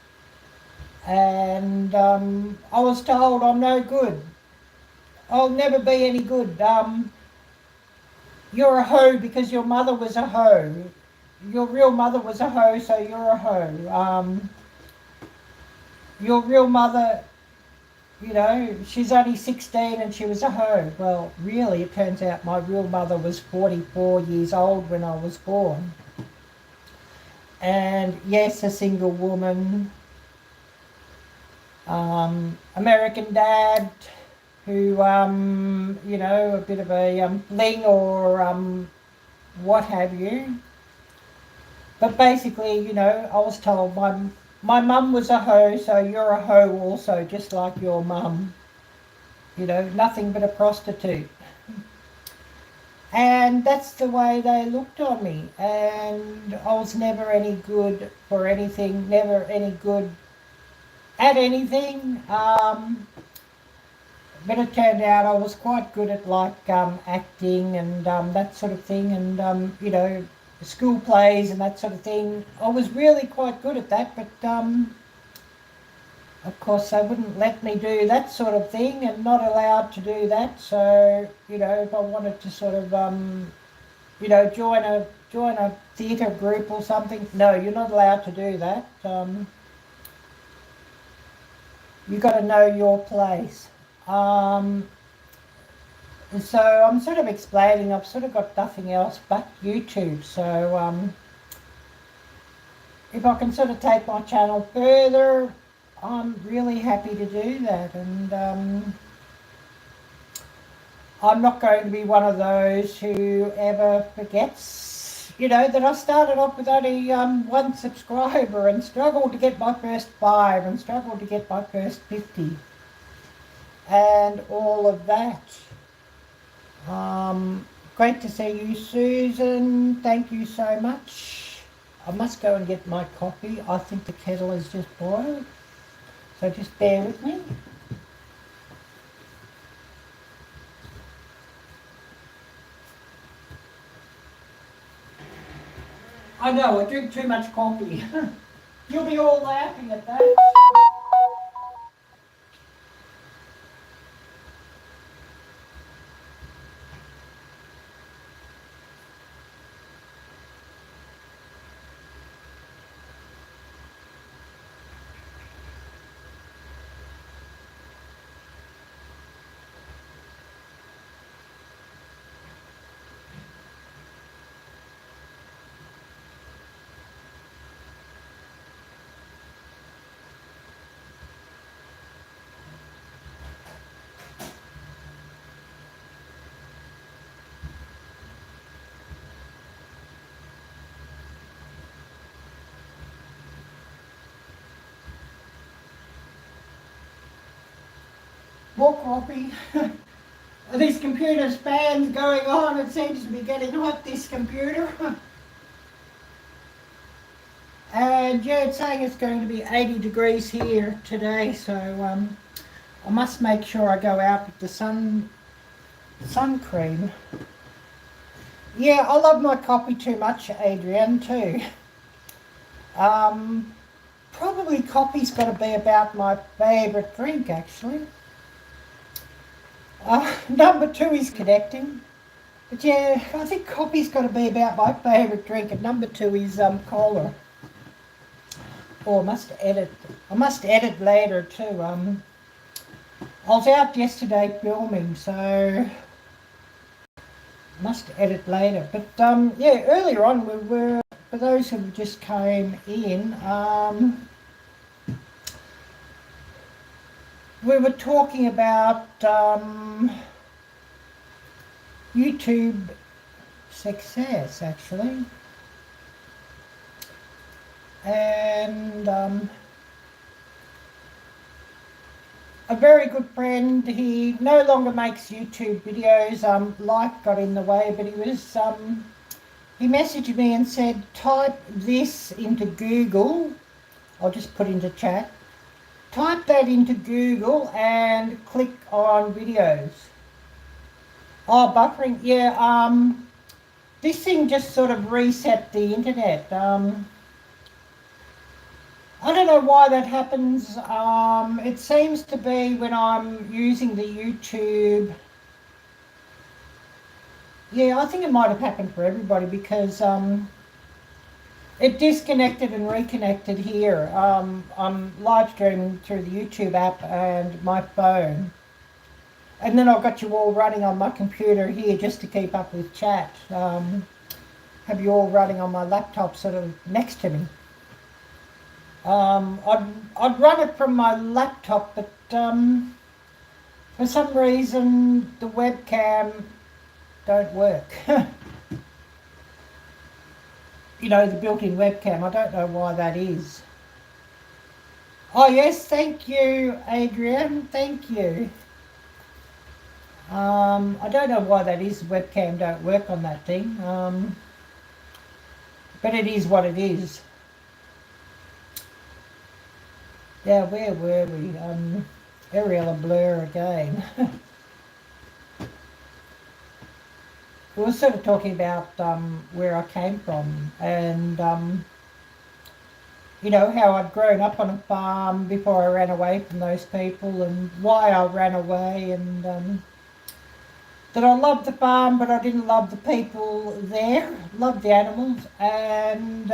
And I was told I'm no good. I'll never be any good. You're a hoe because your mother was a hoe. Your real mother was a hoe, so you're a hoe. Your real mother... You know, she's only 16 and she was a hoe. Well, really, it turns out my real mother was 44 years old when I was born. And yes, a single woman. American dad who, you know, a bit of a bling or what have you. But basically, you know, I was told my mum was a hoe, so you're a hoe also, just like your mum. You know, nothing but a prostitute. And that's the way they looked on me. And I was never any good for anything, never any good at anything. But it turned out I was quite good at like acting and that sort of thing, and you know, school plays and that sort of thing. I was really quite good at that, but of course they wouldn't let me do that sort of thing, and not allowed to do that. So you know, if I wanted to sort of you know, join a theatre group or something, no, you're not allowed to do that. You've got to know your place. So I'm sort of explaining, I've sort of got nothing else but YouTube. So if I can sort of take my channel further, I'm really happy to do that. And I'm not going to be one of those who ever forgets, you know, that I started off with only 1 subscriber and struggled to get my first 5 and struggled to get my first 50 and all of that. Great to see you, Susan. Thank you so much. I must go and get my coffee. I think the kettle has just boiled, so just bear with me. I know, I drink too much coffee. You'll be all laughing at that. More coffee. Are these computers fans going on? It seems to be getting hot, this computer. And yeah, it's saying it's going to be 80 degrees here today, so I must make sure I go out with the sun cream. Yeah, I love my coffee too much, Adrienne, too. Probably coffee's got to be about my favourite drink, actually. Number 2 is connecting. But yeah, I think coffee's got to be about my favourite drink, and number 2 is cola. Oh, I must edit later too. I was out yesterday filming, so must edit later. But yeah, earlier on we were, for those who just came in, we were talking about YouTube success, actually. And a very good friend, he no longer makes YouTube videos. Life got in the way, but he was he messaged me and said, type this into Google. I'll just put into chat. Type that into Google and click on videos. Oh, buffering. Yeah, this thing just sort of reset the internet. I don't know why that happens. It seems to be when I'm using the YouTube. Yeah, I think it might have happened for everybody, because it disconnected and reconnected here. I'm live streaming through the YouTube app and my phone. And then I've got you all running on my computer here just to keep up with chat. Have you all running on my laptop sort of next to me. I'd run it from my laptop, but for some reason the webcam don't work. You know, the built-in webcam. I don't know why that is. Oh yes, thank you, Adrian. Thank you. I don't know why that is. The webcam don't work on that thing. But it is what it is. Yeah, where were we? Ariel and Blur again. We were sort of talking about where I came from, and you know, how I'd grown up on a farm before I ran away from those people, and why I ran away, and that I loved the farm but I didn't love the people there, loved the animals, and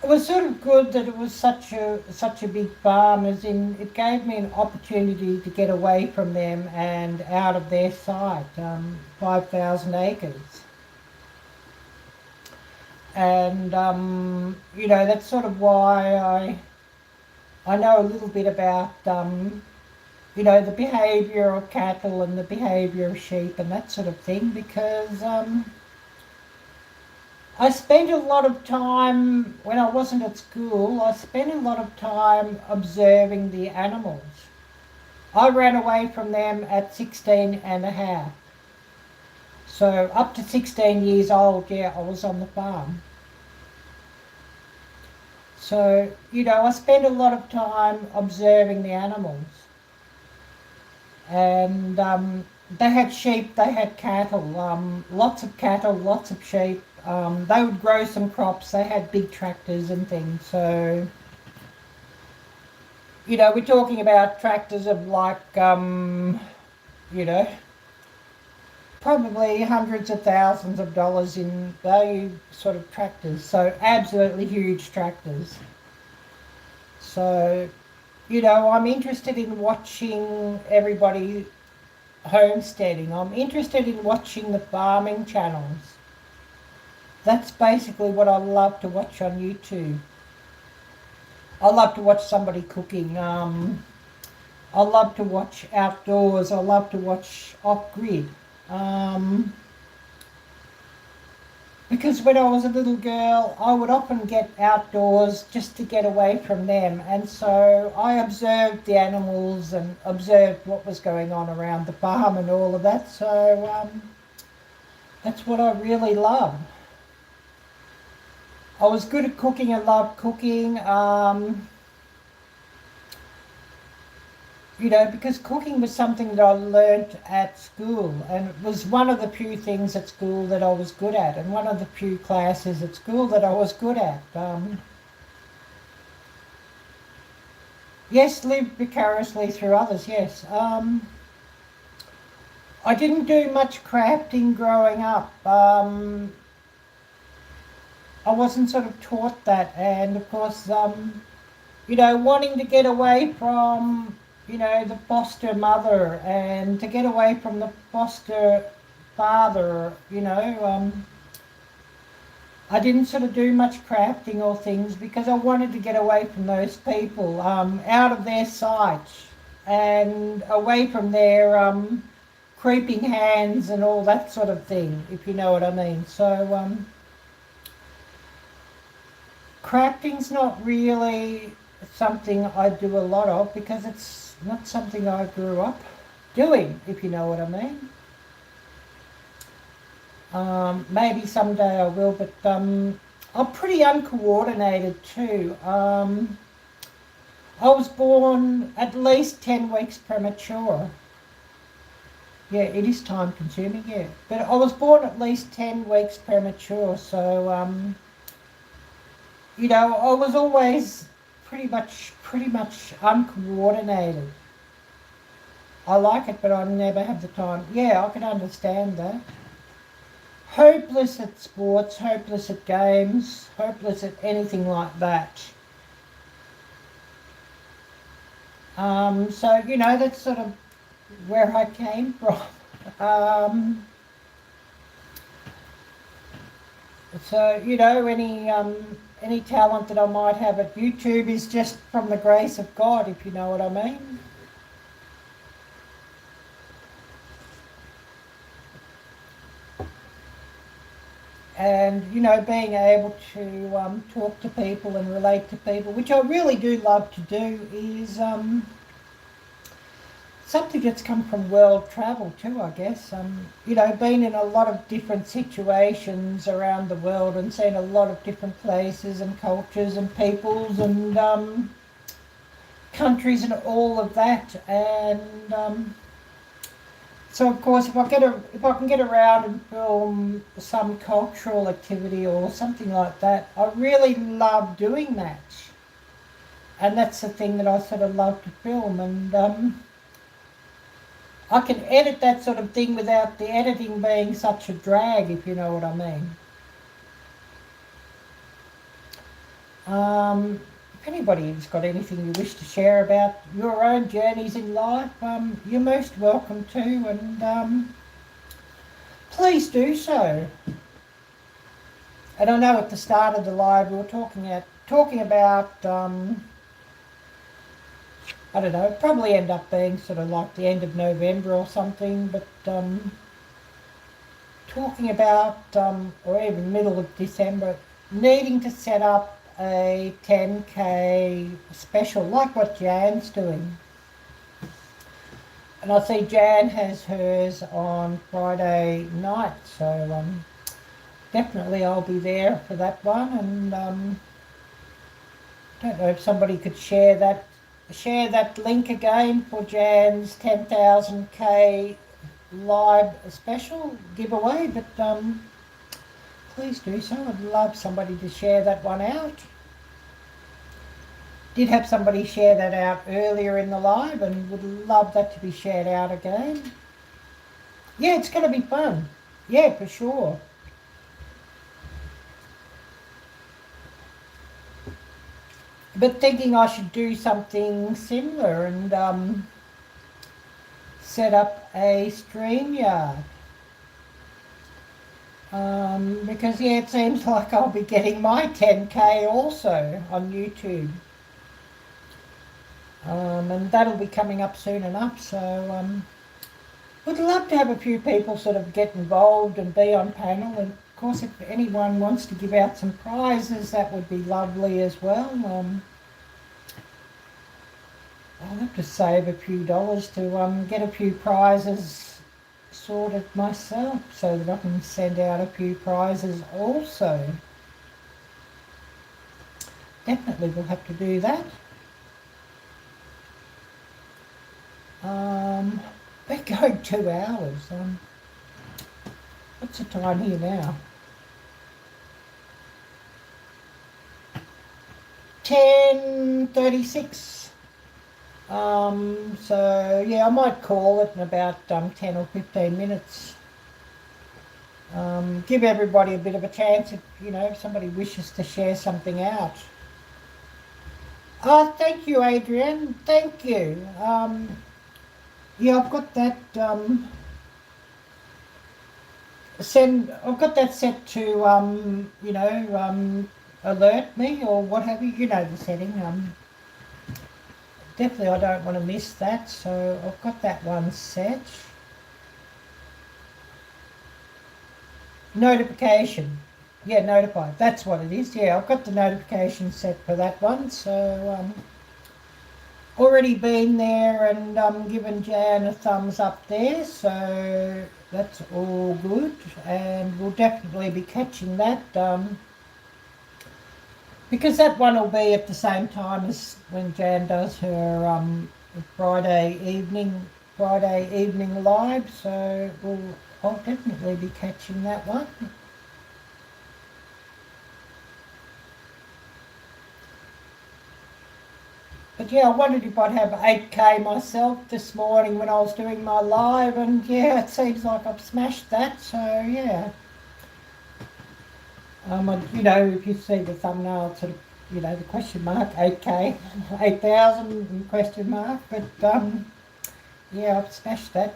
it was sort of good that it was such a big farm, as in it gave me an opportunity to get away from them and out of their sight. 5,000 acres. And you know, that's sort of why I know a little bit about you know, the behaviour of cattle and the behaviour of sheep and that sort of thing, because I spent a lot of time, when I wasn't at school, I spent a lot of time observing the animals. I ran away from them at 16 and a half. So up to 16 years old, yeah, I was on the farm. So, you know, I spent a lot of time observing the animals. And they had sheep, they had cattle, lots of cattle, lots of sheep. They would grow some crops, they had big tractors and things. So, you know, we're talking about tractors of like, you know, probably hundreds of thousands of dollars in value sort of tractors. So absolutely huge tractors. So, you know, I'm interested in watching everybody homesteading. I'm interested in watching the farming channels. That's basically what I love to watch on YouTube. I love to watch somebody cooking. I love to watch outdoors. I love to watch off-grid. Because when I was a little girl, I would often get outdoors just to get away from them. And so I observed the animals and observed what was going on around the farm and all of that. So that's what I really love. I was good at cooking and loved cooking. You know, because cooking was something that I learnt at school, and it was one of the few things at school that I was good at, and one of the few classes at school that I was good at. Yes, live vicariously through others, yes. I didn't do much crafting growing up. I wasn't sort of taught that, and of course, you know, wanting to get away from, you know, the foster mother and to get away from the foster father, you know, I didn't sort of do much crafting or things because I wanted to get away from those people, out of their sight and away from their creeping hands and all that sort of thing, if you know what I mean. So crafting's not really something I do a lot of because it's not something I grew up doing, if you know what I mean. Maybe someday I will, but I'm pretty uncoordinated too. I was born at least 10 weeks premature. Yeah, it is time consuming, yeah. But I was born at least 10 weeks premature, so you know, I was always pretty much uncoordinated. I like it, but I never have the time. Yeah, I can understand that. Hopeless at sports, hopeless at games, hopeless at anything like that. So, you know, that's sort of where I came from. So, you know, any any talent that I might have at YouTube is just from the grace of God, if you know what I mean. And, you know, being able to talk to people and relate to people, which I really do love to do, is something that's come from world travel too, I guess. You know, been in a lot of different situations around the world and seen a lot of different places and cultures and peoples and countries and all of that. And so, of course, if I can get around and film some cultural activity or something like that, I really love doing that. And that's the thing that I sort of love to film. And I can edit that sort of thing without the editing being such a drag, if you know what I mean. If anybody's got anything you wish to share about your own journeys in life, you're most welcome to, and please do so. And I know at the start of the live we were talking about I don't know, it'd probably end up being sort of like the end of November or something, but talking about, or even middle of December, needing to set up a 10K special, like what Jan's doing. And I see Jan has hers on Friday night, so definitely I'll be there for that one. And don't know if somebody could share that link again for Jan's 10,000K live special giveaway, but please do so. I'd love somebody to share that one out. Did have somebody share that out earlier in the live and would love that to be shared out again. Yeah, it's going to be fun. Yeah, for sure. But thinking I should do something similar and set up a StreamYard. Because, yeah, it seems like I'll be getting my 10K also on YouTube. And that'll be coming up soon enough, so would love to have a few people sort of get involved and be on panel. And of course, if anyone wants to give out some prizes, that would be lovely as well. I'll have to save a few dollars to get a few prizes sorted myself so that I can send out a few prizes also. Definitely will have to do that. We're going 2 hours. What's the time here now? 10:36. So yeah, I might call it in about 10 or 15 minutes. Give everybody a bit of a chance if, you know, if somebody wishes to share something out. Oh, thank you, Adrian. Thank you. Yeah, I've got that I've got that set to you know, alert me or what have you. You know the setting. Definitely I don't want to miss that, so I've got that one set. Notification. Yeah, notify. That's what it is. Yeah, I've got the notification set for that one, so already been there and given Jan a thumbs up there, so that's all good, and we'll definitely be catching that, because that one will be at the same time as when Jan does her Friday evening live, so I'll definitely be catching that one. But yeah, I wondered if I'd have 8K myself this morning when I was doing my live, and yeah, it seems like I've smashed that, so yeah. You know, if you see the thumbnail, it's sort of, you know, the question mark, 8K, 8,000 question mark, but yeah, I've smashed that.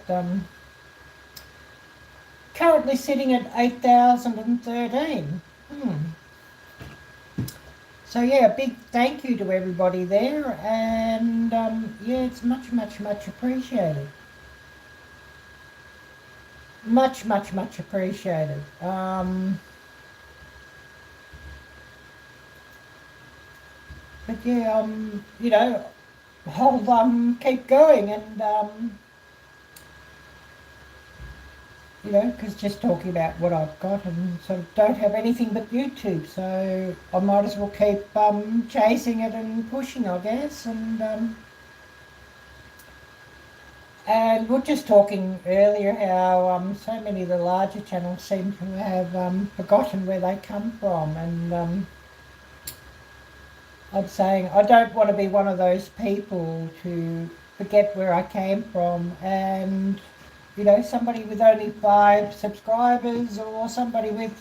Currently sitting at 8,013. So yeah, a big thank you to everybody there, and yeah, it's much appreciated. Much appreciated. But yeah, you know, I'll keep going, and you know, because just talking about what I've got, and sort of don't have anything but YouTube, so I might as well keep chasing it and pushing, I guess. And we're just talking earlier how so many of the larger channels seem to have forgotten where they come from, and I'm saying I don't want to be one of those people to forget where I came from, and you know, somebody with only 5 subscribers, or somebody with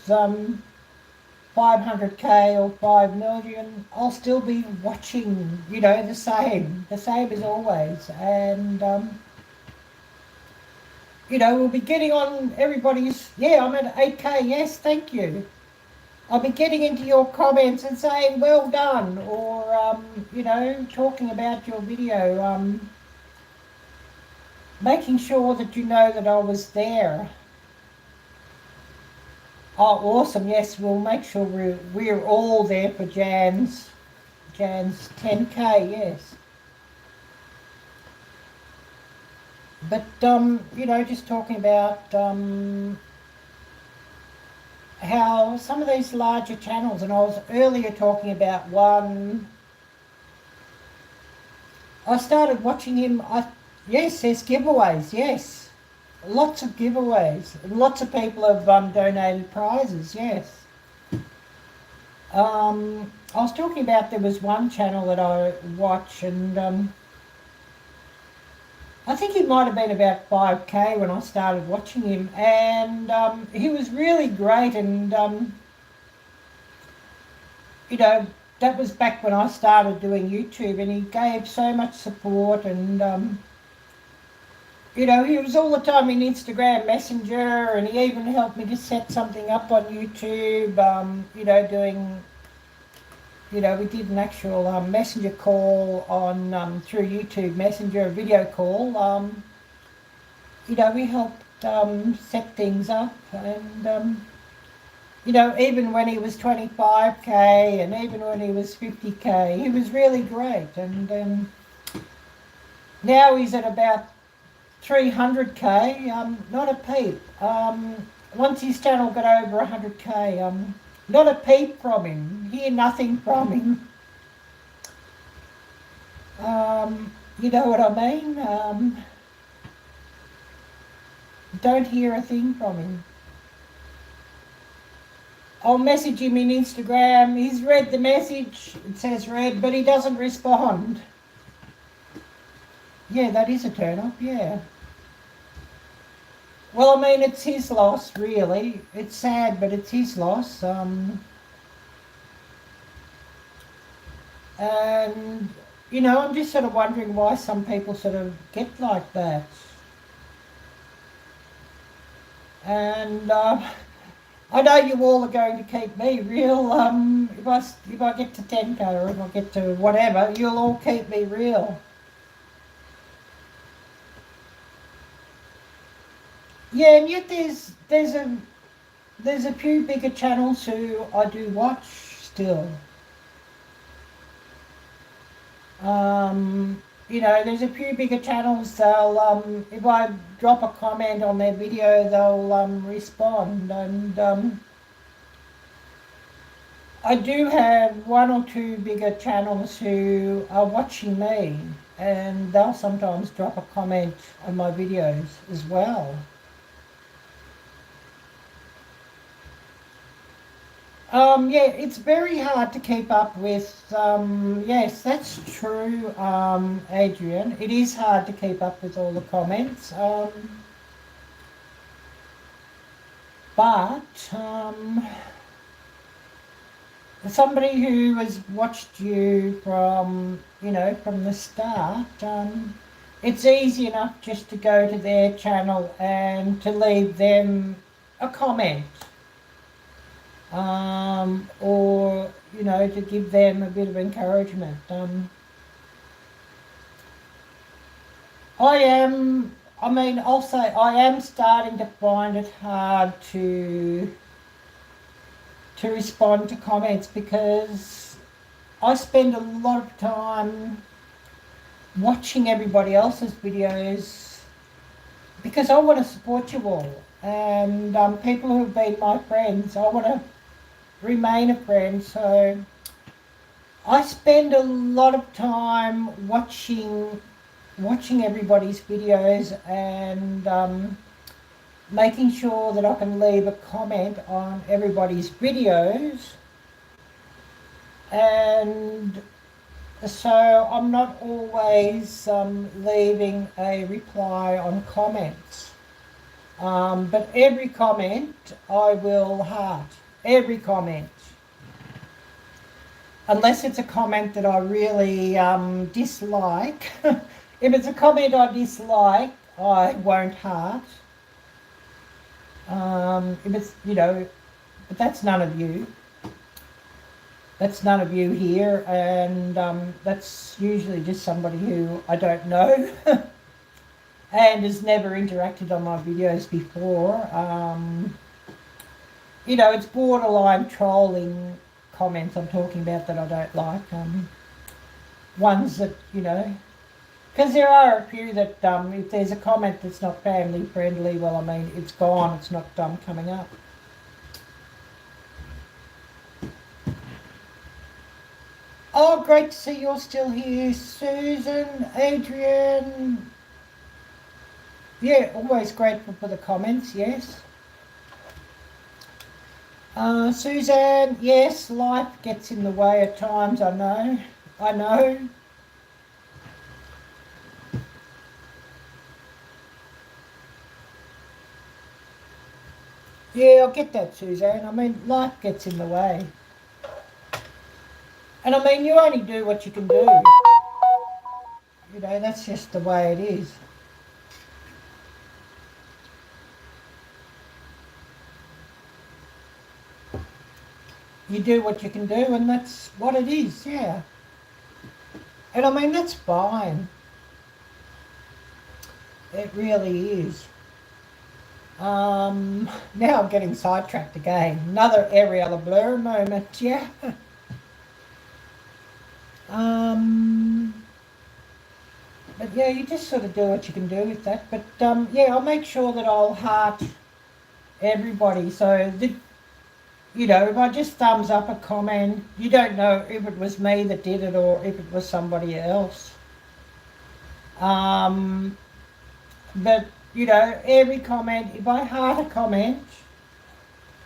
500k or 5 million, I'll still be watching, you know, the same as always. And you know, we'll be getting on everybody's, yeah, I'm at 8k, yes, thank you. I'll be getting into your comments and saying, well done, or, you know, talking about your video, making sure that you know that I was there. Oh, awesome, yes, we'll make sure we're all there for Jan's 10k, yes. But, you know, just talking about how some of these larger channels, and I was earlier talking about one, I started watching him, yes, there's giveaways, yes. Lots of giveaways. Lots of people have donated prizes, yes. I was talking about, there was one channel that I watch, and I think he might have been about 5k when I started watching him, and he was really great, and you know, that was back when I started doing YouTube, and he gave so much support, and you know, he was all the time in Instagram Messenger, and he even helped me to set something up on YouTube, you know, doing, you know, we did an actual messenger call on through YouTube Messenger, a video call. You know, we helped set things up, and you know, even when he was 25k, and even when he was 50k, he was really great. And now he's at about 300k, not a peep. Once his channel got over 100k, not a peep from him, hear nothing from him. You know what I mean? Don't hear a thing from him. I'll message him in Instagram, he's read the message, it says read, but he doesn't respond. Yeah, that is a turn off, yeah. Well, I mean, it's his loss, really. It's sad, but it's his loss. And, you know, I'm just sort of wondering why some people sort of get like that. And I know you all are going to keep me real. If I get to 10k, or if I get to whatever, you'll all keep me real. Yeah, and yet there's a few bigger channels who I do watch still. You know, there's a few bigger channels, they'll, if I drop a comment on their video, they'll respond, and I do have 1 or 2 bigger channels who are watching me, and they'll sometimes drop a comment on my videos as well. Yeah, it's very hard to keep up with, yes, that's true, Adrian. It is hard to keep up with all the comments, but somebody who has watched you from, you know, from the start, it's easy enough just to go to their channel and to leave them a comment. or, you know, to give them a bit of encouragement. I'll say I am starting to find it hard to respond to comments, because I spend a lot of time watching everybody else's videos because I want to support you all. And people who have been my friends, I want to remain a friend. So I spend a lot of time watching everybody's videos and making sure that I can leave a comment on everybody's videos. And so I'm not always leaving a reply on comments. But every comment I will heart. Every comment. Unless it's a comment that I really dislike. If it's a comment I dislike, I won't heart. If it's, you know, but that's none of you. That's none of you here, and that's usually just somebody who I don't know and has never interacted on my videos before. You know, it's borderline trolling comments I'm talking about that I don't like. Ones that, you know, because there are a few that if there's a comment that's not family friendly, well, I mean, it's gone, it's not coming up. Oh, great to see you're still here, Susan, Adrian. Yeah, always grateful for the comments, yes. Suzanne, yes, life gets in the way at times, I know. Yeah, I get that, Suzanne. I mean, life gets in the way. And I mean, you only do what you can do. You know, that's just the way it is. You do what you can do, and that's what it is, yeah. And I mean, that's fine. It really is. Now I'm getting sidetracked again. Another Arielle blur moment, yeah. But yeah, you just sort of do what you can do with that. But yeah, I'll make sure that I'll heart everybody. So that, you know, if I just thumbs up a comment, you don't know if it was me that did it or if it was somebody else. But, you know, every comment, if I heart a comment,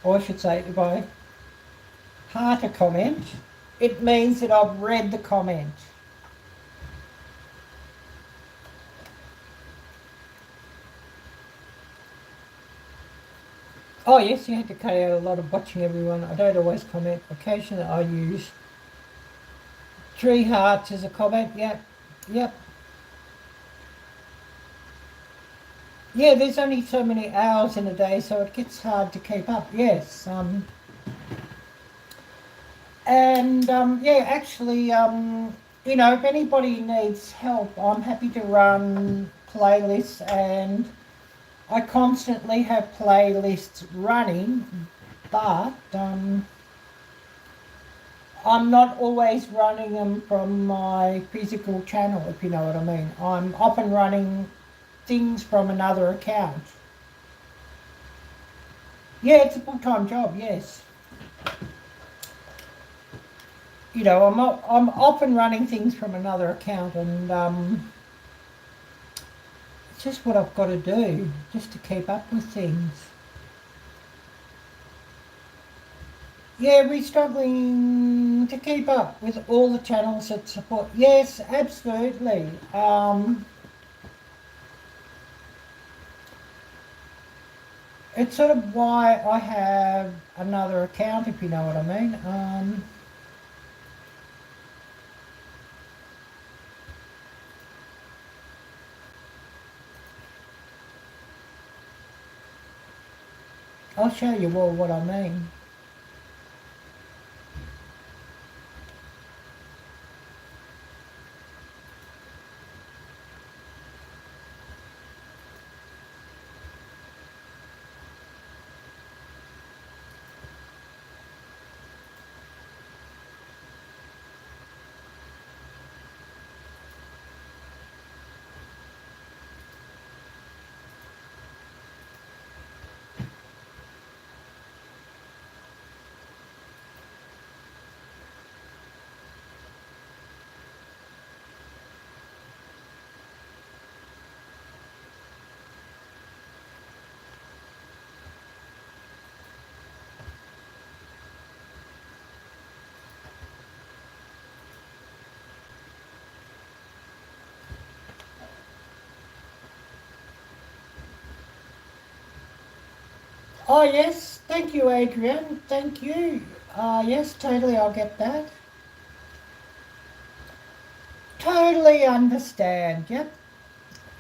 or I should say, if I heart a comment, it means that I've read the comment. Oh yes, you had to cut out a lot of watching everyone. I don't always comment. Occasionally I use 3 hearts as a comment. Yep. Yeah, there's only so many hours in a day, so it gets hard to keep up. Yes. Yeah, actually, you know, if anybody needs help, I'm happy to run playlists, and I constantly have playlists running, but I'm not always running them from my physical channel, if you know what I mean. I'm often running things from another account. Yeah, it's a full-time job, yes. You know, I'm often running things from another account, and it's just what I've got to do, just to keep up with things. Yeah, we're struggling to keep up with all the channels that support. Yes, absolutely. It's sort of why I have another account, if you know what I mean. I'll show you all what I mean. Oh, yes. Thank you, Adrian. Thank you. Yes, totally, I'll get that. Totally understand. Yep.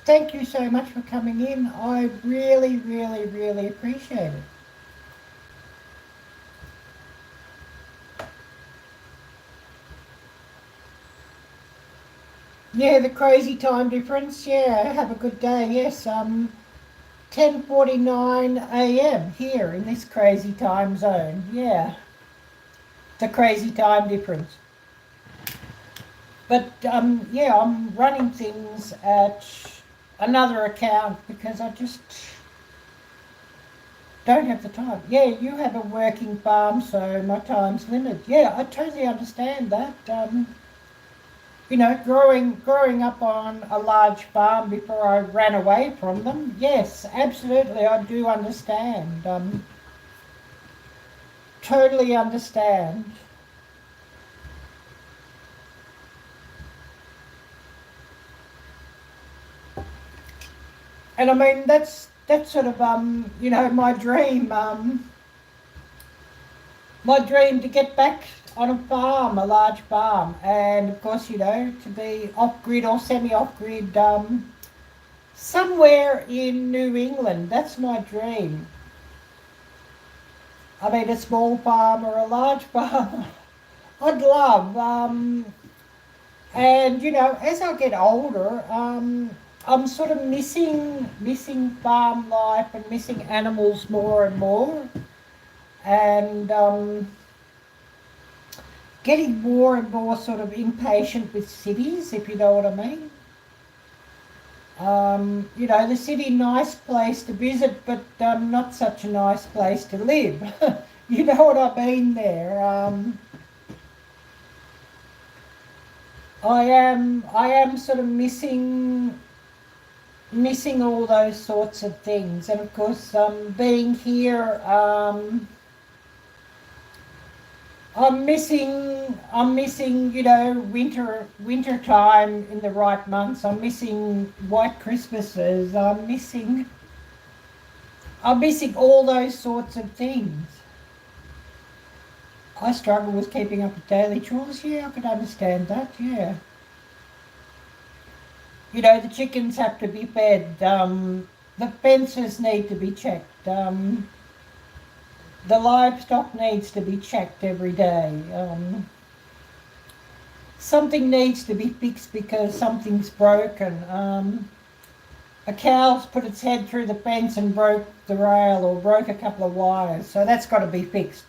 Thank you so much for coming in. I really, really, really appreciate it. Yeah, the crazy time difference. Yeah, have a good day. Yes, 10:49 a.m. here in this crazy time zone. Yeah, the crazy time difference. But yeah, I'm running things at another account because I just don't have the time. Yeah, you have a working farm, so my time's limited. Yeah, I totally understand that. You know, growing up on a large farm before I ran away from them. Yes, absolutely, I do understand. Totally understand. And I mean, that's sort of you know, my dream to get back on a farm, a large farm, and of course, you know, to be off grid or semi off grid, somewhere in New England. That's my dream. I mean, a small farm or a large farm. I'd love. And you know, as I get older, I'm sort of missing farm life and missing animals more and more, and getting more and more sort of impatient with cities, if you know what I mean. You know, the city, nice place to visit, but not such a nice place to live. You know what I mean there. I am sort of missing all those sorts of things, and of course, being here, I'm missing, you know, winter time in the right months. I'm missing white Christmases. I'm missing all those sorts of things. I struggle with keeping up with daily chores. Yeah, I could understand that. Yeah. You know, the chickens have to be fed. The fences need to be checked. The livestock needs to be checked every day. Something needs to be fixed because something's broken. A cow's put its head through the fence and broke the rail or broke a couple of wires, so that's got to be fixed.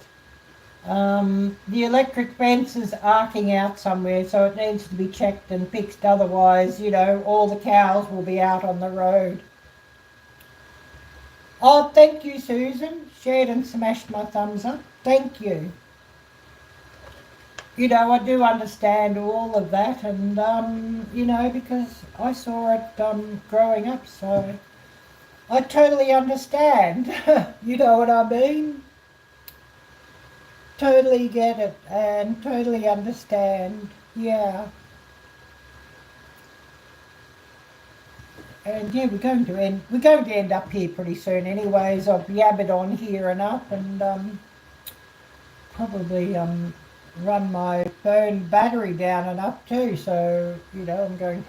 The electric fence is arcing out somewhere, so it needs to be checked and fixed. Otherwise, you know, all the cows will be out on the road. Oh, thank you, Susan. Shared and smashed my thumbs up. Thank you. You know, I do understand all of that, and you know, because I saw it growing up, so I totally understand. You know what I mean? Totally get it and totally understand. Yeah. And yeah, we're going to end up here pretty soon anyways. I've yabbered on here enough, and probably run my phone battery down enough too, so you know, I'm going to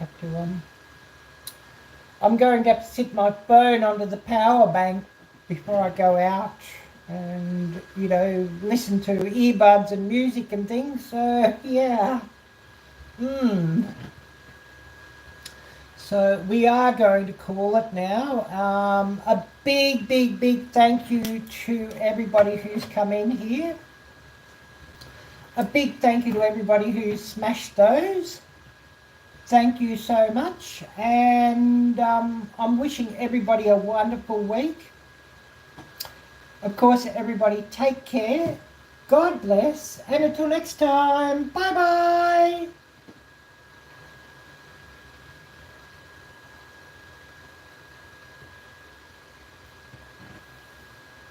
have to sit my phone onto the power bank before I go out, and you know, listen to earbuds and music and things. So yeah. So we are going to call it now. A big, big, big thank you to everybody who's come in here. A big thank you to everybody who's smashed those. Thank you so much. And I'm wishing everybody a wonderful week. Of course, everybody take care. God bless. And until next time, bye-bye.